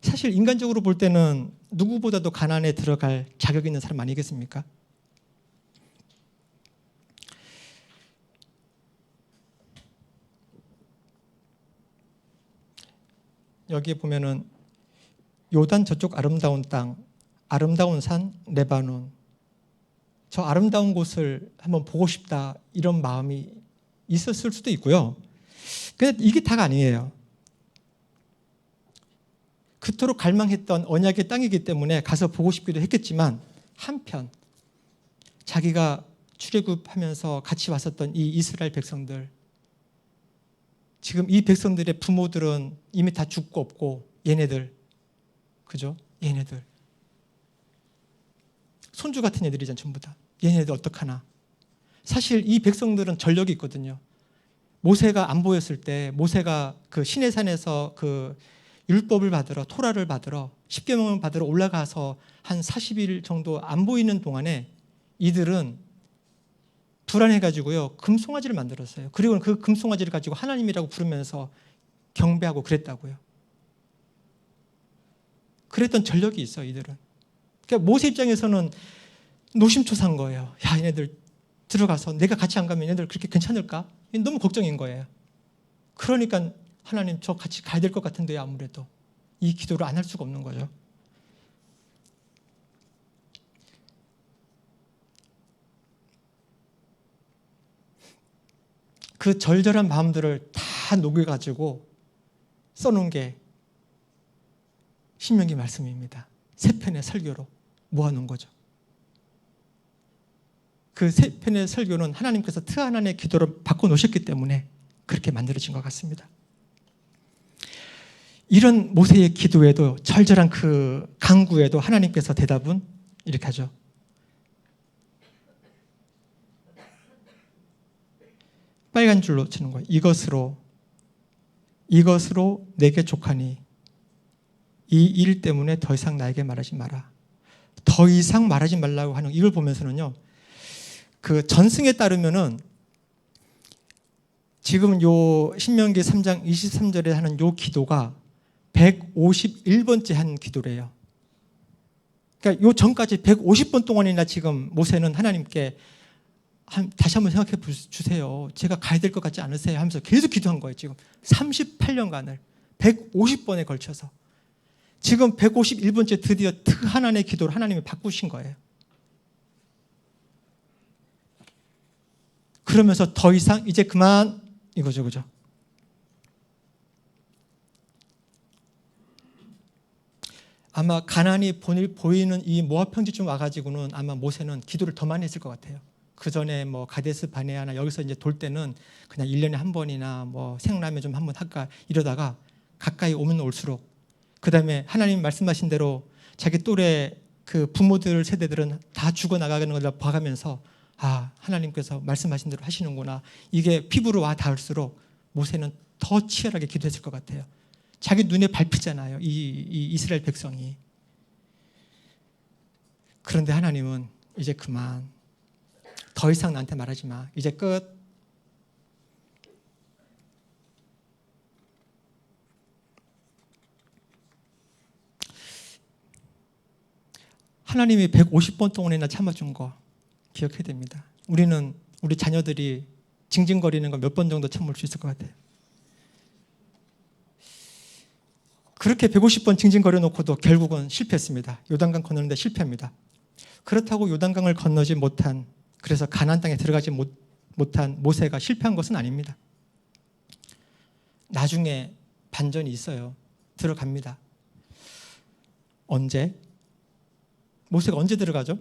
사실 인간적으로 볼 때는 누구보다도 가나안에 들어갈 자격이 있는 사람 아니겠습니까? 여기에 보면은 요단 저쪽 아름다운 땅, 아름다운 산 레바논, 저 아름다운 곳을 한번 보고 싶다 이런 마음이 있었을 수도 있고요. 근데 이게 다가 아니에요. 그토록 갈망했던 언약의 땅이기 때문에 가서 보고 싶기도 했겠지만 한편 자기가 출애굽하면서 같이 왔었던 이 이스라엘 백성들, 지금 이 백성들의 부모들은 이미 다 죽고 없고 얘네들, 그죠? 얘네들 손주 같은 애들이잖아, 전부 다. 얘네들 어떡하나. 사실 이 백성들은 전력이 있거든요. 모세가 안 보였을 때, 모세가 그 시내산에서 그 율법을 받으러, 토라를 받으러, 십계명을 받으러 올라가서 한 40일 정도 안 보이는 동안에 이들은 불안해가지고요, 금송아지를 만들었어요. 그리고 그 금송아지를 가지고 하나님이라고 부르면서 경배하고 그랬다고요. 그랬던 전력이 있어, 이들은. 그러니까 모세 입장에서는 노심초사한 거예요. 야, 얘네들 들어가서 내가 같이 안 가면 얘네들 그렇게 괜찮을까? 너무 걱정인 거예요. 그러니까 하나님, 저 같이 가야 될 것 같은데요, 아무래도. 이 기도를 안 할 수가 없는 거죠. 그 절절한 마음들을 다 녹여가지고 써놓은 게 신명기 말씀입니다. 세 편의 설교로 모아놓은 거죠. 그 세 편의 설교는 하나님께서 트하나의 기도를 바꿔놓으셨기 때문에 그렇게 만들어진 것 같습니다. 이런 모세의 기도에도, 절절한 그 간구에도 하나님께서 대답은 이렇게 하죠. 빨간 줄로 치는 거예요. 이것으로 내게 족하니 이 일 때문에 더 이상 나에게 말하지 마라. 더 이상 말하지 말라고 하는 이걸 보면서는요, 그 전승에 따르면은 지금 요 신명기 3장 23절에 하는 요 기도가 151번째 한 기도래요. 그러니까 요 전까지 150번 동안이나 지금 모세는 하나님께 다시 한번 생각해 주세요. 제가 가야 될 것 같지 않으세요? 하면서 계속 기도한 거예요. 지금 38년간을 150번에 걸쳐서. 지금 151번째 드디어 하나님의 기도를 하나님이 바꾸신 거예요. 그러면서 더 이상 이제 그만 이거죠, 그죠? 아마 가나안이 보이는 이 모압 평지쯤 와가지고는 아마 모세는 기도를 더 많이 했을 것 같아요. 그 전에 뭐 가데스 바네아나 여기서 이제 돌 때는 그냥 1년에 한 번이나 뭐 생라면 좀 한번 할까 이러다가 가까이 오면 올수록, 그 다음에 하나님 말씀하신 대로 자기 또래 그 부모들 세대들은 다 죽어나가는 걸 봐가면서, 아, 하나님께서 말씀하신 대로 하시는구나. 이게 피부로 와 닿을수록 모세는 더 치열하게 기도했을 것 같아요. 자기 눈에 밟히잖아요, 이 이스라엘 백성이. 그런데 하나님은 이제 그만, 더 이상 나한테 말하지 마, 이제 끝. 하나님이 150번 동안이나 참아준 거 기억해야 됩니다. 우리 자녀들이 징징거리는 거 몇 번 정도 참을 수 있을 것 같아요. 그렇게 150번 징징거려 놓고도 결국은 실패했습니다. 요단강 건너는데 실패합니다. 그렇다고 요단강을 건너지 못한, 그래서 가나안 땅에 들어가지 못한 모세가 실패한 것은 아닙니다. 나중에 반전이 있어요. 들어갑니다. 언제? 모세가 언제 들어가죠?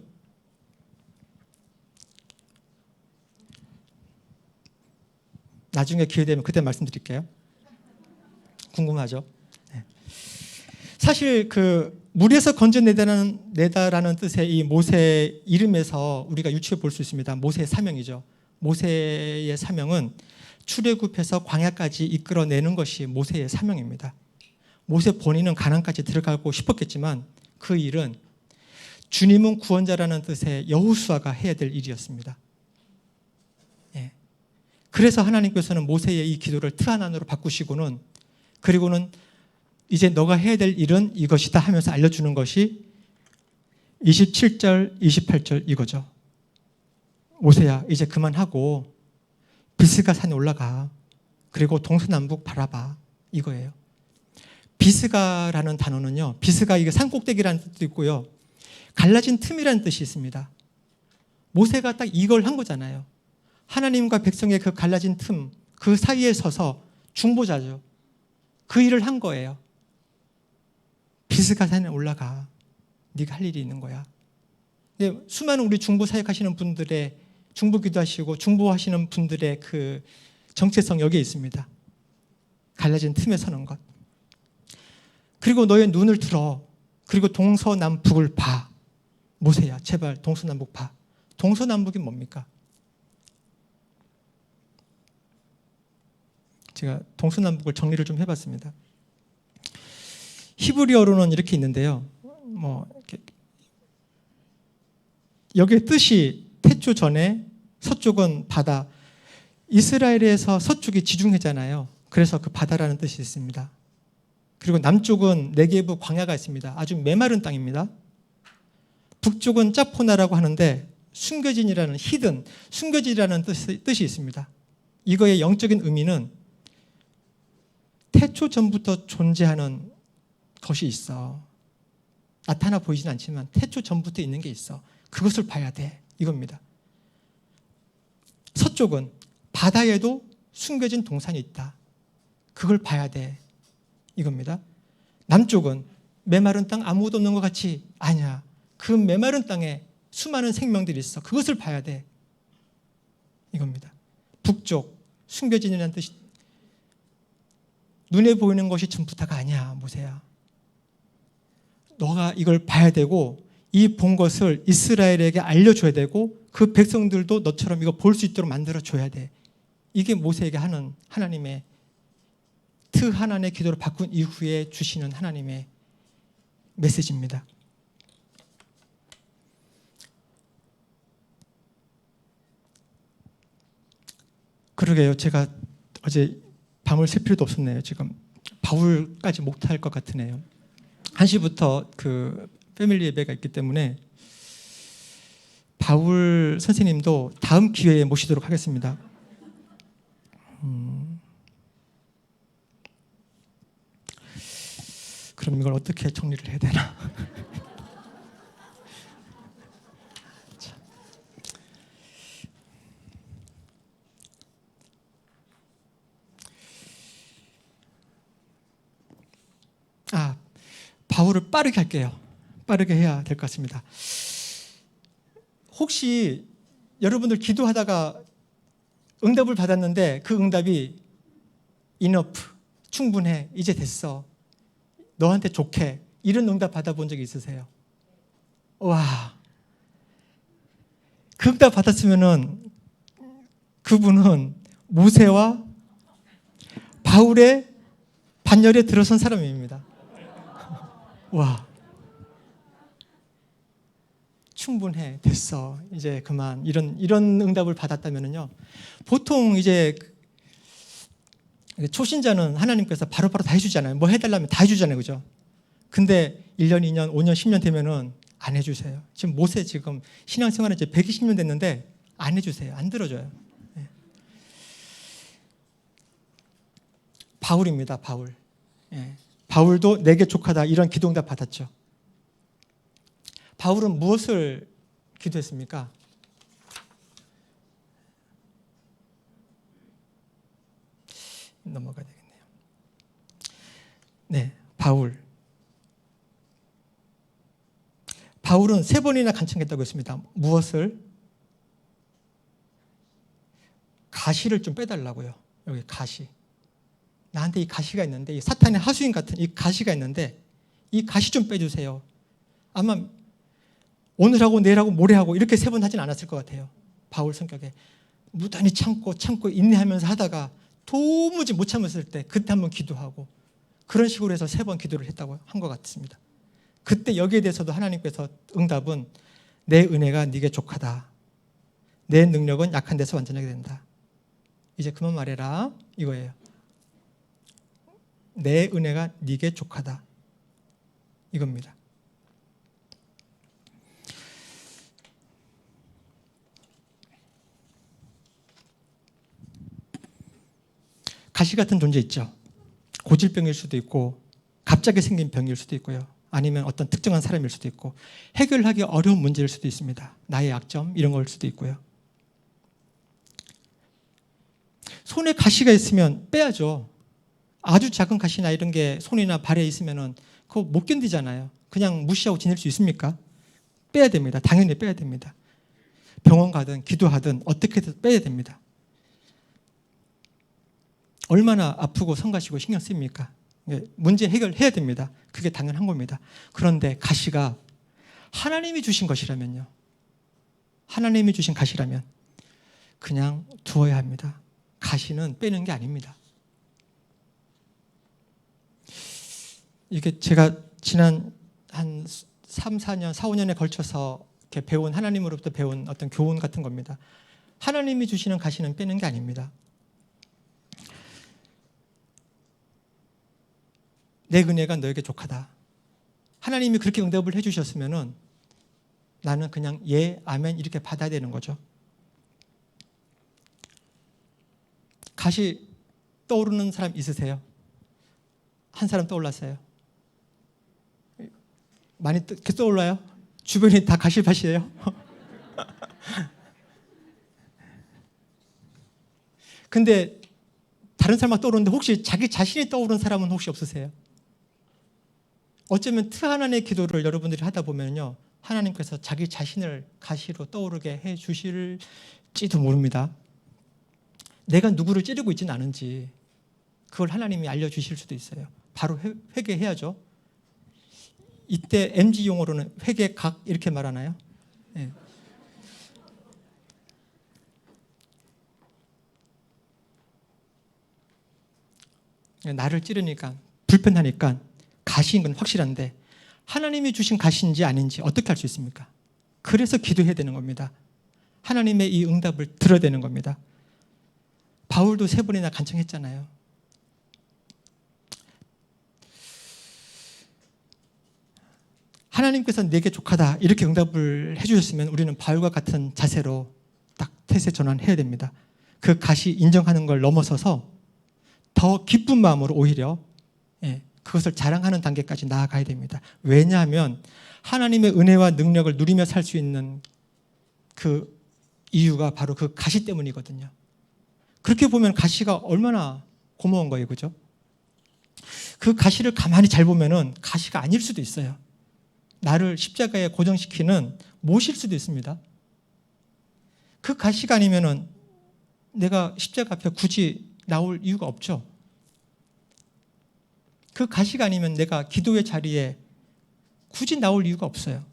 나중에 기회 되면 그때 말씀드릴게요. 궁금하죠? 네. 사실 그 물에서 건져내다라는 뜻의 이 모세 이름에서 우리가 유추해 볼 수 있습니다. 모세의 사명이죠. 모세의 사명은 출애굽해서 광야까지 이끌어내는 것이 모세의 사명입니다. 모세 본인은 가나안까지 들어가고 싶었겠지만 그 일은 주님은 구원자라는 뜻의 여호수아가 해야 될 일이었습니다. 예. 그래서 하나님께서는 모세의 이 기도를 트하나으로 바꾸시고는, 그리고는 이제 너가 해야 될 일은 이것이다 하면서 알려주는 것이 27절, 28절 이거죠. 모세야, 이제 그만하고 비스가 산에 올라가. 그리고 동서남북 바라봐. 이거예요. 비스가라는 단어는요, 비스가 이게 산꼭대기라는 뜻도 있고요, 갈라진 틈이라는 뜻이 있습니다. 모세가 딱 이걸 한 거잖아요. 하나님과 백성의 그 갈라진 틈, 그 사이에 서서 중보자죠. 그 일을 한 거예요. 비스가 산에 올라가. 네가 할 일이 있는 거야. 근데 수많은 우리 중보 사역하시는 분들의, 중보 기도하시고 중보하시는 분들의 그 정체성 여기에 있습니다. 갈라진 틈에 서는 것. 그리고 너의 눈을 들어. 그리고 동서남북을 봐. 모세야, 제발 동서남북 봐. 동서남북이 뭡니까? 제가 동서남북을 정리를 좀 해봤습니다. 히브리어로는 이렇게 있는데요. 여기에 뜻이 태초 전에 서쪽은 바다. 이스라엘에서 서쪽이 지중해잖아요. 그래서 그 바다라는 뜻이 있습니다. 그리고 남쪽은 네게브 광야가 있습니다. 아주 메마른 땅입니다. 북쪽은 짜포나라고 하는데 숨겨진이라는 히든, 숨겨진이라는 뜻이 있습니다. 이거의 영적인 의미는 태초 전부터 존재하는 것이 있어. 나타나 보이진 않지만 태초 전부터 있는 게 있어. 그것을 봐야 돼. 이겁니다. 서쪽은 바다에도 숨겨진 동산이 있다. 그걸 봐야 돼. 이겁니다. 남쪽은 메마른 땅 아무것도 없는 것 같이 아니야. 그 메마른 땅에 수많은 생명들이 있어. 그것을 봐야 돼. 이겁니다. 북쪽 숨겨진이라는 뜻이 눈에 보이는 것이 전부 다가 아니야. 모세야. 너가 이걸 봐야 되고 이 본 것을 이스라엘에게 알려줘야 되고 그 백성들도 너처럼 이거 볼 수 있도록 만들어줘야 돼. 이게 모세에게 하는 하나님의 하나님의 기도를 바꾼 이후에 주시는 하나님의 메시지입니다. 그러게요. 제가 어제 밤을 새 필요도 없었네요. 지금 바울까지 못할 것 같으네요. 1시부터 그 패밀리 예배가 있기 때문에 바울 선생님도 다음 기회에 모시도록 하겠습니다. 그럼 이걸 어떻게 정리를 해야 되나? 바울을 빠르게 할게요. 빠르게 해야 될 것 같습니다. 혹시 여러분들 기도하다가 응답을 받았는데 그 응답이 enough, 충분해, 이제 됐어, 너한테 좋게, 이런 응답 받아본 적이 있으세요? 와, 그 응답 받았으면은 그분은 모세와 바울의 반열에 들어선 사람입니다. 와, 충분해, 됐어, 이제 그만, 이런 응답을 받았다면요. 보통 이제 초신자는 하나님께서 바로바로 다 해주잖아요. 뭐 해달라면 다 해주잖아요, 그죠? 근데 1년, 2년, 5년, 10년 되면은 안 해주세요. 지금 모세 지금 신앙생활은 이제 120년 됐는데 안 해주세요. 안 들어줘요. 네. 바울입니다, 바울. 네. 바울도 내게 족하다, 이런 기도응답 받았죠. 바울은 무엇을 기도했습니까? 넘어가야 되겠네요. 네, 바울은 3번이나 간청했다고 했습니다. 무엇을? 가시를 좀 빼달라고요. 여기 가시. 나한테 이 가시가 있는데, 이 사탄의 하수인 같은 이 가시가 있는데 이 가시 좀 빼주세요. 아마 오늘하고 내일하고 모레하고 이렇게 3번 하진 않았을 것 같아요. 바울 성격에 무단히 참고 인내하면서 하다가 도무지 못 참았을 때 그때 한번 기도하고, 그런 식으로 해서 3번 기도를 했다고 한 것 같습니다. 그때 여기에 대해서도 하나님께서 응답은 내 은혜가 네게 족하다, 내 능력은 약한 데서 완전하게 된다, 이제 그만 말해라, 이거예요. 내 은혜가 네게 족하다, 이겁니다. 가시 같은 존재 있죠. 고질병일 수도 있고 갑자기 생긴 병일 수도 있고요. 아니면 어떤 특정한 사람일 수도 있고 해결하기 어려운 문제일 수도 있습니다. 나의 약점 이런 걸 수도 있고요. 손에 가시가 있으면 빼야죠. 아주 작은 가시나 이런 게 손이나 발에 있으면 그거 못 견디잖아요. 그냥 무시하고 지낼 수 있습니까? 빼야 됩니다. 당연히 빼야 됩니다. 병원 가든 기도하든 어떻게든 빼야 됩니다. 얼마나 아프고 성가시고 신경 쓰입니까? 문제 해결해야 됩니다. 그게 당연한 겁니다. 그런데 가시가 하나님이 주신 것이라면요. 하나님이 주신 가시라면 그냥 두어야 합니다. 가시는 빼는 게 아닙니다. 이게 제가 지난 한 3, 4년, 4, 5년에 걸쳐서 이렇게 배운 하나님으로부터 배운 어떤 교훈 같은 겁니다. 하나님이 주시는 가시는 빼는 게 아닙니다. 내 은혜가 너에게 족하다. 하나님이 그렇게 응답을 해주셨으면은 나는 그냥 예, 아멘 이렇게 받아야 되는 거죠. 가시 떠오르는 사람 있으세요? 한 사람 떠올랐어요? 많이 떠올라요? 주변이 다 가시밭이에요? 근데 다른 사람만 떠오르는데 혹시 자기 자신이 떠오른 사람은 혹시 없으세요? 어쩌면 하나님의 기도를 여러분들이 하다 보면요, 하나님께서 자기 자신을 가시로 떠오르게 해 주실지도 모릅니다. 내가 누구를 찌르고 있지는 않은지 그걸 하나님이 알려주실 수도 있어요. 바로 회개해야죠. 이때 MG 용어로는 회개각 이렇게 말하나요? 네. 나를 찌르니까 불편하니까 가시인 건 확실한데 하나님이 주신 가시인지 아닌지 어떻게 할 수 있습니까? 그래서 기도해야 되는 겁니다. 하나님의 이 응답을 들어야 되는 겁니다. 바울도 3번이나 간청했잖아요. 하나님께서 내게 족하다 이렇게 응답을 해주셨으면 우리는 바울과 같은 자세로 딱 태세 전환해야 됩니다. 그 가시 인정하는 걸 넘어서서 더 기쁜 마음으로 오히려 그것을 자랑하는 단계까지 나아가야 됩니다. 왜냐하면 하나님의 은혜와 능력을 누리며 살 수 있는 그 이유가 바로 그 가시 때문이거든요. 그렇게 보면 가시가 얼마나 고마운 거예요, 그죠? 그 가시를 가만히 잘 보면은 가시가 아닐 수도 있어요. 나를 십자가에 고정시키는 못일 수도 있습니다. 그 가시가 아니면은 내가 십자가 앞에 굳이 나올 이유가 없죠. 그 가시가 아니면 내가 기도의 자리에 굳이 나올 이유가 없어요.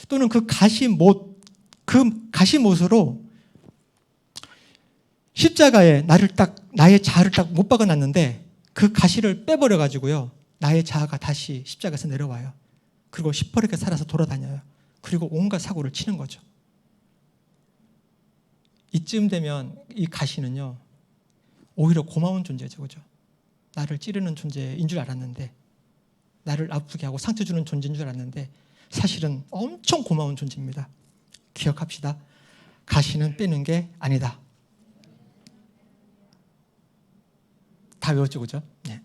또는 그 가시못, 십자가에 나의 자아를 딱 못 박아놨는데 그 가시를 빼버려가지고요, 나의 자아가 다시 십자가에서 내려와요. 그리고 시퍼렇게 살아서 돌아다녀요. 그리고 온갖 사고를 치는 거죠. 이쯤 되면 이 가시는요, 오히려 고마운 존재죠, 그죠? 나를 찌르는 존재인 줄 알았는데, 나를 아프게 하고 상처 주는 존재인 줄 알았는데 사실은 엄청 고마운 존재입니다. 기억합시다. 가시는 빼는 게 아니다. 다 외웠죠, 그죠? 네.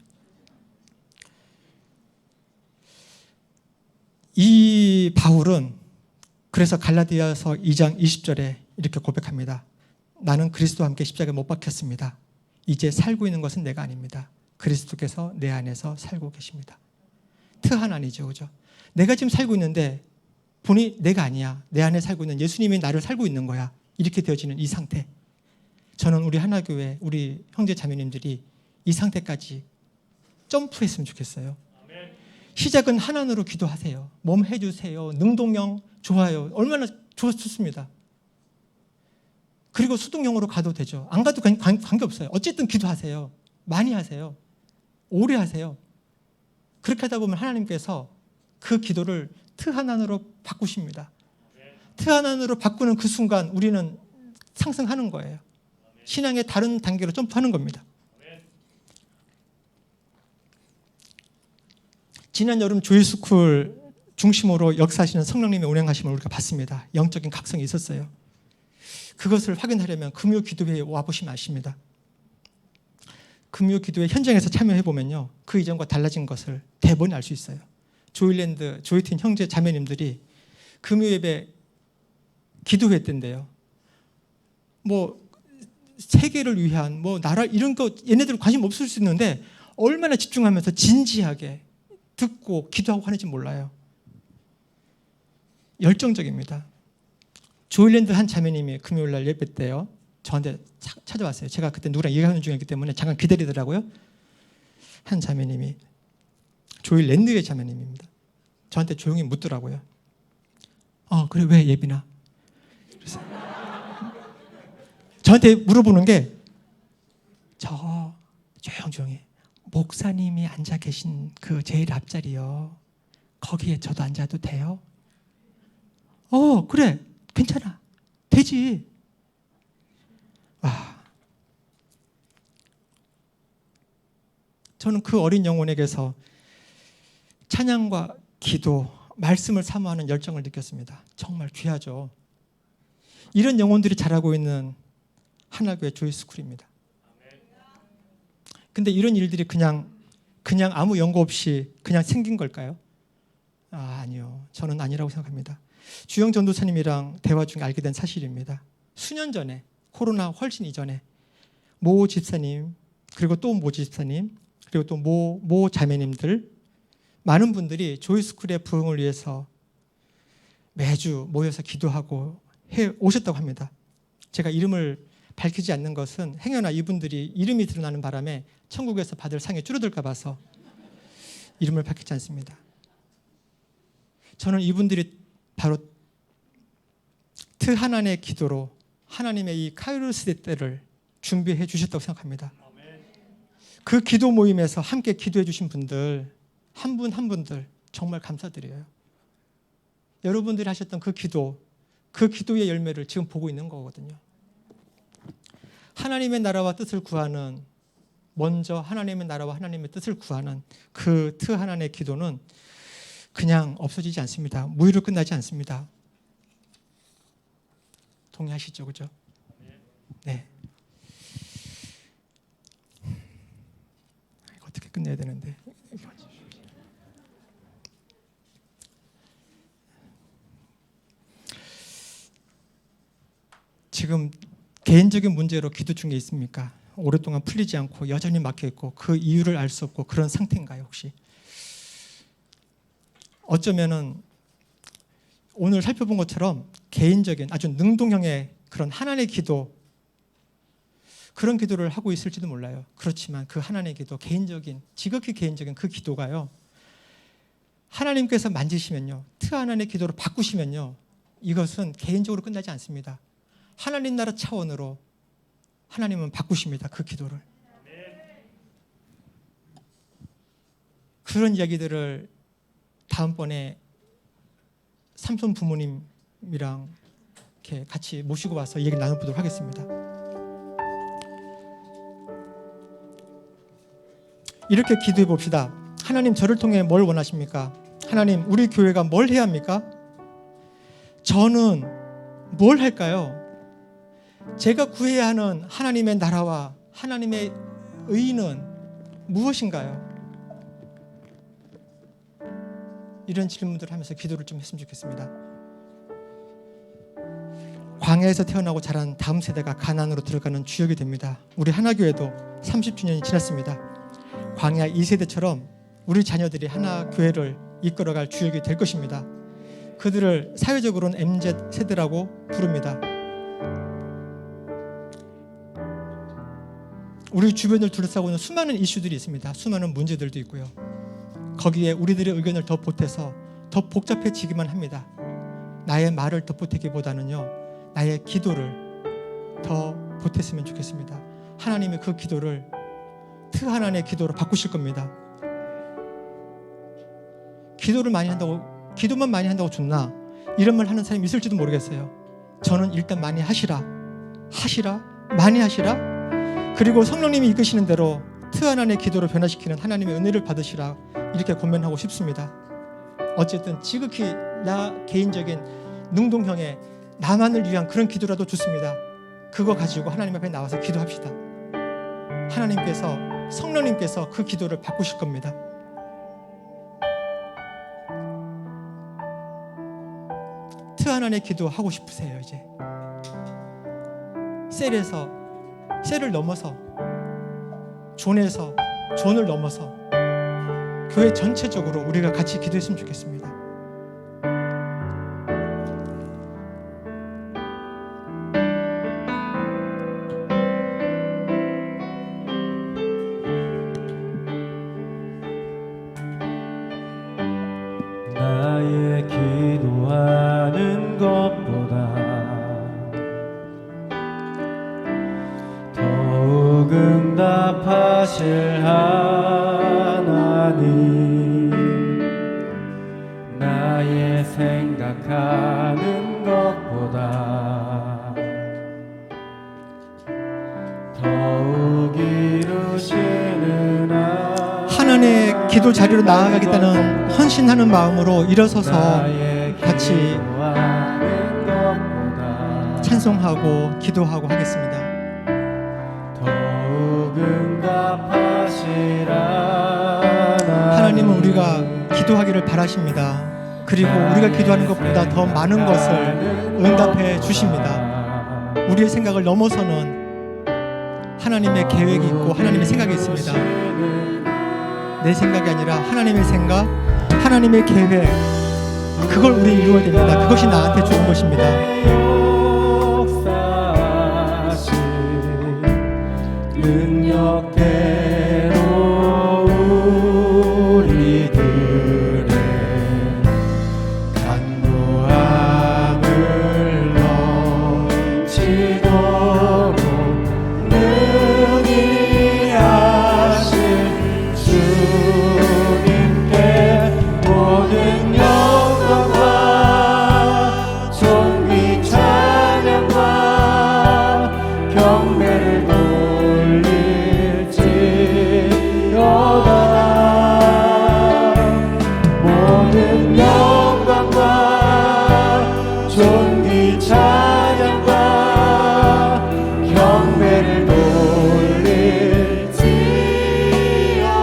이 바울은 그래서 갈라디아서 2장 20절에 이렇게 고백합니다. 나는 그리스도와 함께 십자가에 못 박혔습니다. 이제 살고 있는 것은 내가 아닙니다. 그리스도께서 내 안에서 살고 계십니다. 트하나니죠, 그죠? 내가 지금 살고 있는데 보니 내가 아니야. 내 안에 살고 있는 예수님이 나를 살고 있는 거야. 이렇게 되어지는 이 상태. 저는 우리 하나교회, 우리 형제 자매님들이 이 상태까지 점프했으면 좋겠어요. 시작은 하나님으로 기도하세요. 몸 해주세요. 능동형 좋아요. 얼마나 좋습니다. 그리고 수동형으로 가도 되죠. 안 가도 관계없어요. 어쨌든 기도하세요. 많이 하세요. 오래 하세요. 그렇게 하다 보면 하나님께서 그 기도를 트하나으로 바꾸십니다. 트하나으로 바꾸는 그 순간 우리는 상승하는 거예요. 신앙의 다른 단계로 점프하는 겁니다. 지난 여름 조이스쿨 중심으로 역사하시는 성령님의 운행하심을 우리가 봤습니다. 영적인 각성이 있었어요. 그것을 확인하려면 금요 기도회에 와보시면 아십니다. 금요 기도회 현장에서 참여해보면요, 그 이전과 달라진 것을 대번에 알 수 있어요. 조일랜드, 조이틴 형제 자매님들이 금요 예배 기도회 때인데요, 세계를 위한 나라 이런 거 얘네들은 관심 없을 수 있는데 얼마나 집중하면서 진지하게 듣고 기도하고 하는지 몰라요. 열정적입니다. 조일랜드 한 자매님이 금요일날 예배 때요, 저한테 찾아왔어요. 제가 그때 누구랑 얘기하는 중이었기 때문에 잠깐 기다리더라고요. 한 자매님이, 조일랜드의 자매님입니다. 저한테 조용히 묻더라고요. 그래 왜 예빈아? 그래서 저한테 물어보는 게 저 조용조용히 목사님이 앉아 계신 그 제일 앞자리요. 거기에 저도 앉아도 돼요? 그래 괜찮아 되지. 저는 그 어린 영혼에게서 찬양과 기도, 말씀을 사모하는 열정을 느꼈습니다. 정말 귀하죠. 이런 영혼들이 자라고 있는 하나교회 조이스쿨입니다. 근데 이런 일들이 그냥 아무 연고 없이 그냥 생긴 걸까요? 아니요. 저는 아니라고 생각합니다. 주영 전도사님이랑 대화 중에 알게 된 사실입니다. 수년 전에, 코로나 훨씬 이전에 모 집사님, 그리고 또 모 집사님, 그리고 또 모 자매님들, 많은 분들이 조이스쿨의 부흥을 위해서 매주 모여서 기도하고 해 오셨다고 합니다. 제가 이름을 밝히지 않는 것은 행여나 이분들이 이름이 드러나는 바람에 천국에서 받을 상이 줄어들까 봐서 이름을 밝히지 않습니다. 저는 이분들이 바로 하나님의 기도로 하나님의 이 카이로스 때를 준비해 주셨다고 생각합니다. 그 기도 모임에서 함께 기도해 주신 분들 한 분 한 분들 정말 감사드려요. 여러분들이 하셨던 그 기도의 열매를 지금 보고 있는 거거든요. 하나님의 나라와 뜻을 구하는, 먼저 하나님의 나라와 하나님의 뜻을 구하는 그 하나님의 기도는 그냥 없어지지 않습니다. 무의로 끝나지 않습니다. 동의하시죠? 그죠? 네. 어떻게 끝내야 되는데. 지금 개인적인 문제로 기도 중에 있습니까? 오랫동안 풀리지 않고 여전히 막혀있고 그 이유를 알 수 없고 그런 상태인가요 혹시? 어쩌면은 오늘 살펴본 것처럼 개인적인 아주 능동형의 그런 하나님의 기도, 그런 기도를 하고 있을지도 몰라요. 그렇지만 그 하나님의 기도, 개인적인, 지극히 개인적인 그 기도가요, 하나님께서 만지시면요, 하나님의 기도로 바꾸시면요, 이것은 개인적으로 끝나지 않습니다. 하나님 나라 차원으로 하나님은 바꾸십니다. 그 기도를. 그런 이야기들을 다음번에 삼손 부모님이랑 이렇게 같이 모시고 와서 얘기를 나눠보도록 하겠습니다. 이렇게 기도해 봅시다. 하나님, 저를 통해 뭘 원하십니까? 하나님, 우리 교회가 뭘 해야 합니까? 저는 뭘 할까요? 제가 구해야 하는 하나님의 나라와 하나님의 의는 무엇인가요? 이런 질문들을 하면서 기도를 좀 했으면 좋겠습니다. 광야에서 태어나고 자란 다음 세대가 가나안으로 들어가는 주역이 됩니다. 우리 하나교회도 30주년이 지났습니다. 광야 2세대처럼 우리 자녀들이 하나교회를 이끌어갈 주역이 될 것입니다. 그들을 사회적으로는 MZ세대라고 부릅니다. 우리 주변을 둘러싸고 있는 수많은 이슈들이 있습니다. 수많은 문제들도 있고요. 거기에 우리들의 의견을 더 보태서 더 복잡해지기만 합니다. 나의 말을 더 보태기보다는요, 나의 기도를 더 보탰으면 좋겠습니다. 하나님의 그 기도를 하나님의 기도로 바꾸실 겁니다. 기도만 많이 한다고 좋나? 이런 말 하는 사람이 있을지도 모르겠어요. 저는 일단 많이 하시라, 많이 하시라. 그리고 성령님이 이끄시는 대로 하나님의 기도로 변화시키는 하나님의 은혜를 받으시라, 이렇게 권면하고 싶습니다. 어쨌든 지극히 나 개인적인 능동형의 나만을 위한 그런 기도라도 좋습니다. 그거 가지고 하나님 앞에 나와서 기도합시다. 하나님께서, 성령님께서 그 기도를 바꾸실 겁니다. 하나님의 기도 하고 싶으세요? 이제 셀을 넘어서, 존을 넘어서 교회 전체적으로 우리가 같이 기도했으면 좋겠습니다. 기도하는 것보다 더욱 응답하실 하나님, 나의 생각하는 것보다 더욱 이루시는 하나님의 기도 자리로 나아가겠다는 헌신하는 마음으로 일어서서 같이 찬송하고 기도하고 하겠습니다. 하나님은 우리가 기도하기를 바라십니다. 그리고 우리가 기도하는 것보다 더 많은 것을 응답해 주십니다. 우리의 생각을 넘어서는 하나님의 계획이 있고 하나님의 생각이 있습니다. 내 생각이 아니라 하나님의 생각, 하나님의 계획, 그걸 우리 이루어야 됩니다. 그것이 나한테 주는 것입니다. 능력대로 우리들의 간구함을 넘치도록 능히 하실 주님께 모든 영광과 존귀 찬양과 경배를 모든 영광과 존귀 찬양과 경배를 돌릴지어다.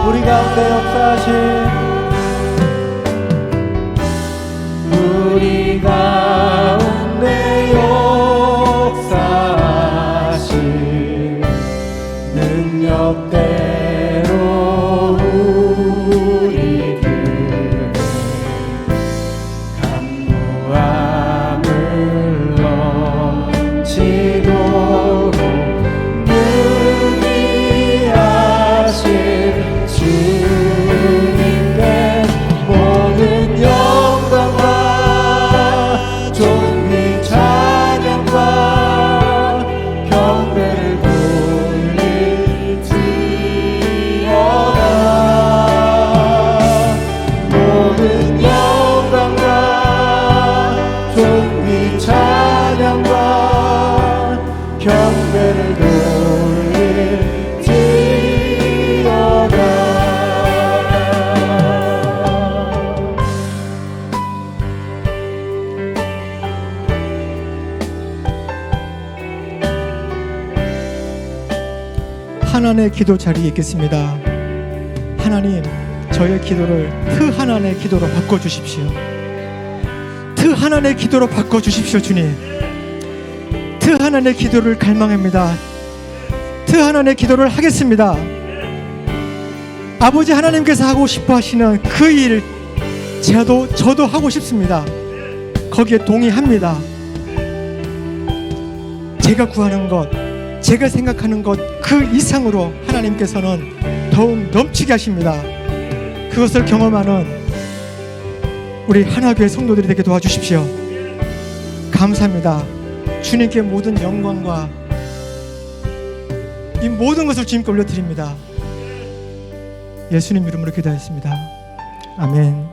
우리 가운데 역사하신 우리 가운데 역사하신 능력대로 우리들의 간구함을 넘치도록 능히 하실 주님께 모든 영광과 존귀 찬양과 경배를 모든 영광과 존귀 찬양과 경배를 돌릴지어다. 하나님의 기도 자리에 있겠습니다. 하나님, 저의 기도를 트 하나님의 기도로 바꿔주십시오. 트 하나님의 기도로 바꿔주십시오. 주님, 트 하나님의 기도를 갈망합니다. 트 하나님의 기도를 하겠습니다. 아버지 하나님께서 하고 싶어 하시는 그 일 저도 하고 싶습니다. 거기에 동의합니다. 제가 구하는 것, 제가 생각하는 것 그 이상으로 하나님께서는 더욱 넘치게 하십니다. 그것을 경험하는 우리 하나교회 성도들이 되게 도와주십시오. 감사합니다. 주님께 모든 영광과 이 모든 것을 주님께 올려드립니다. 예수님 이름으로 기도하였습니다. 아멘.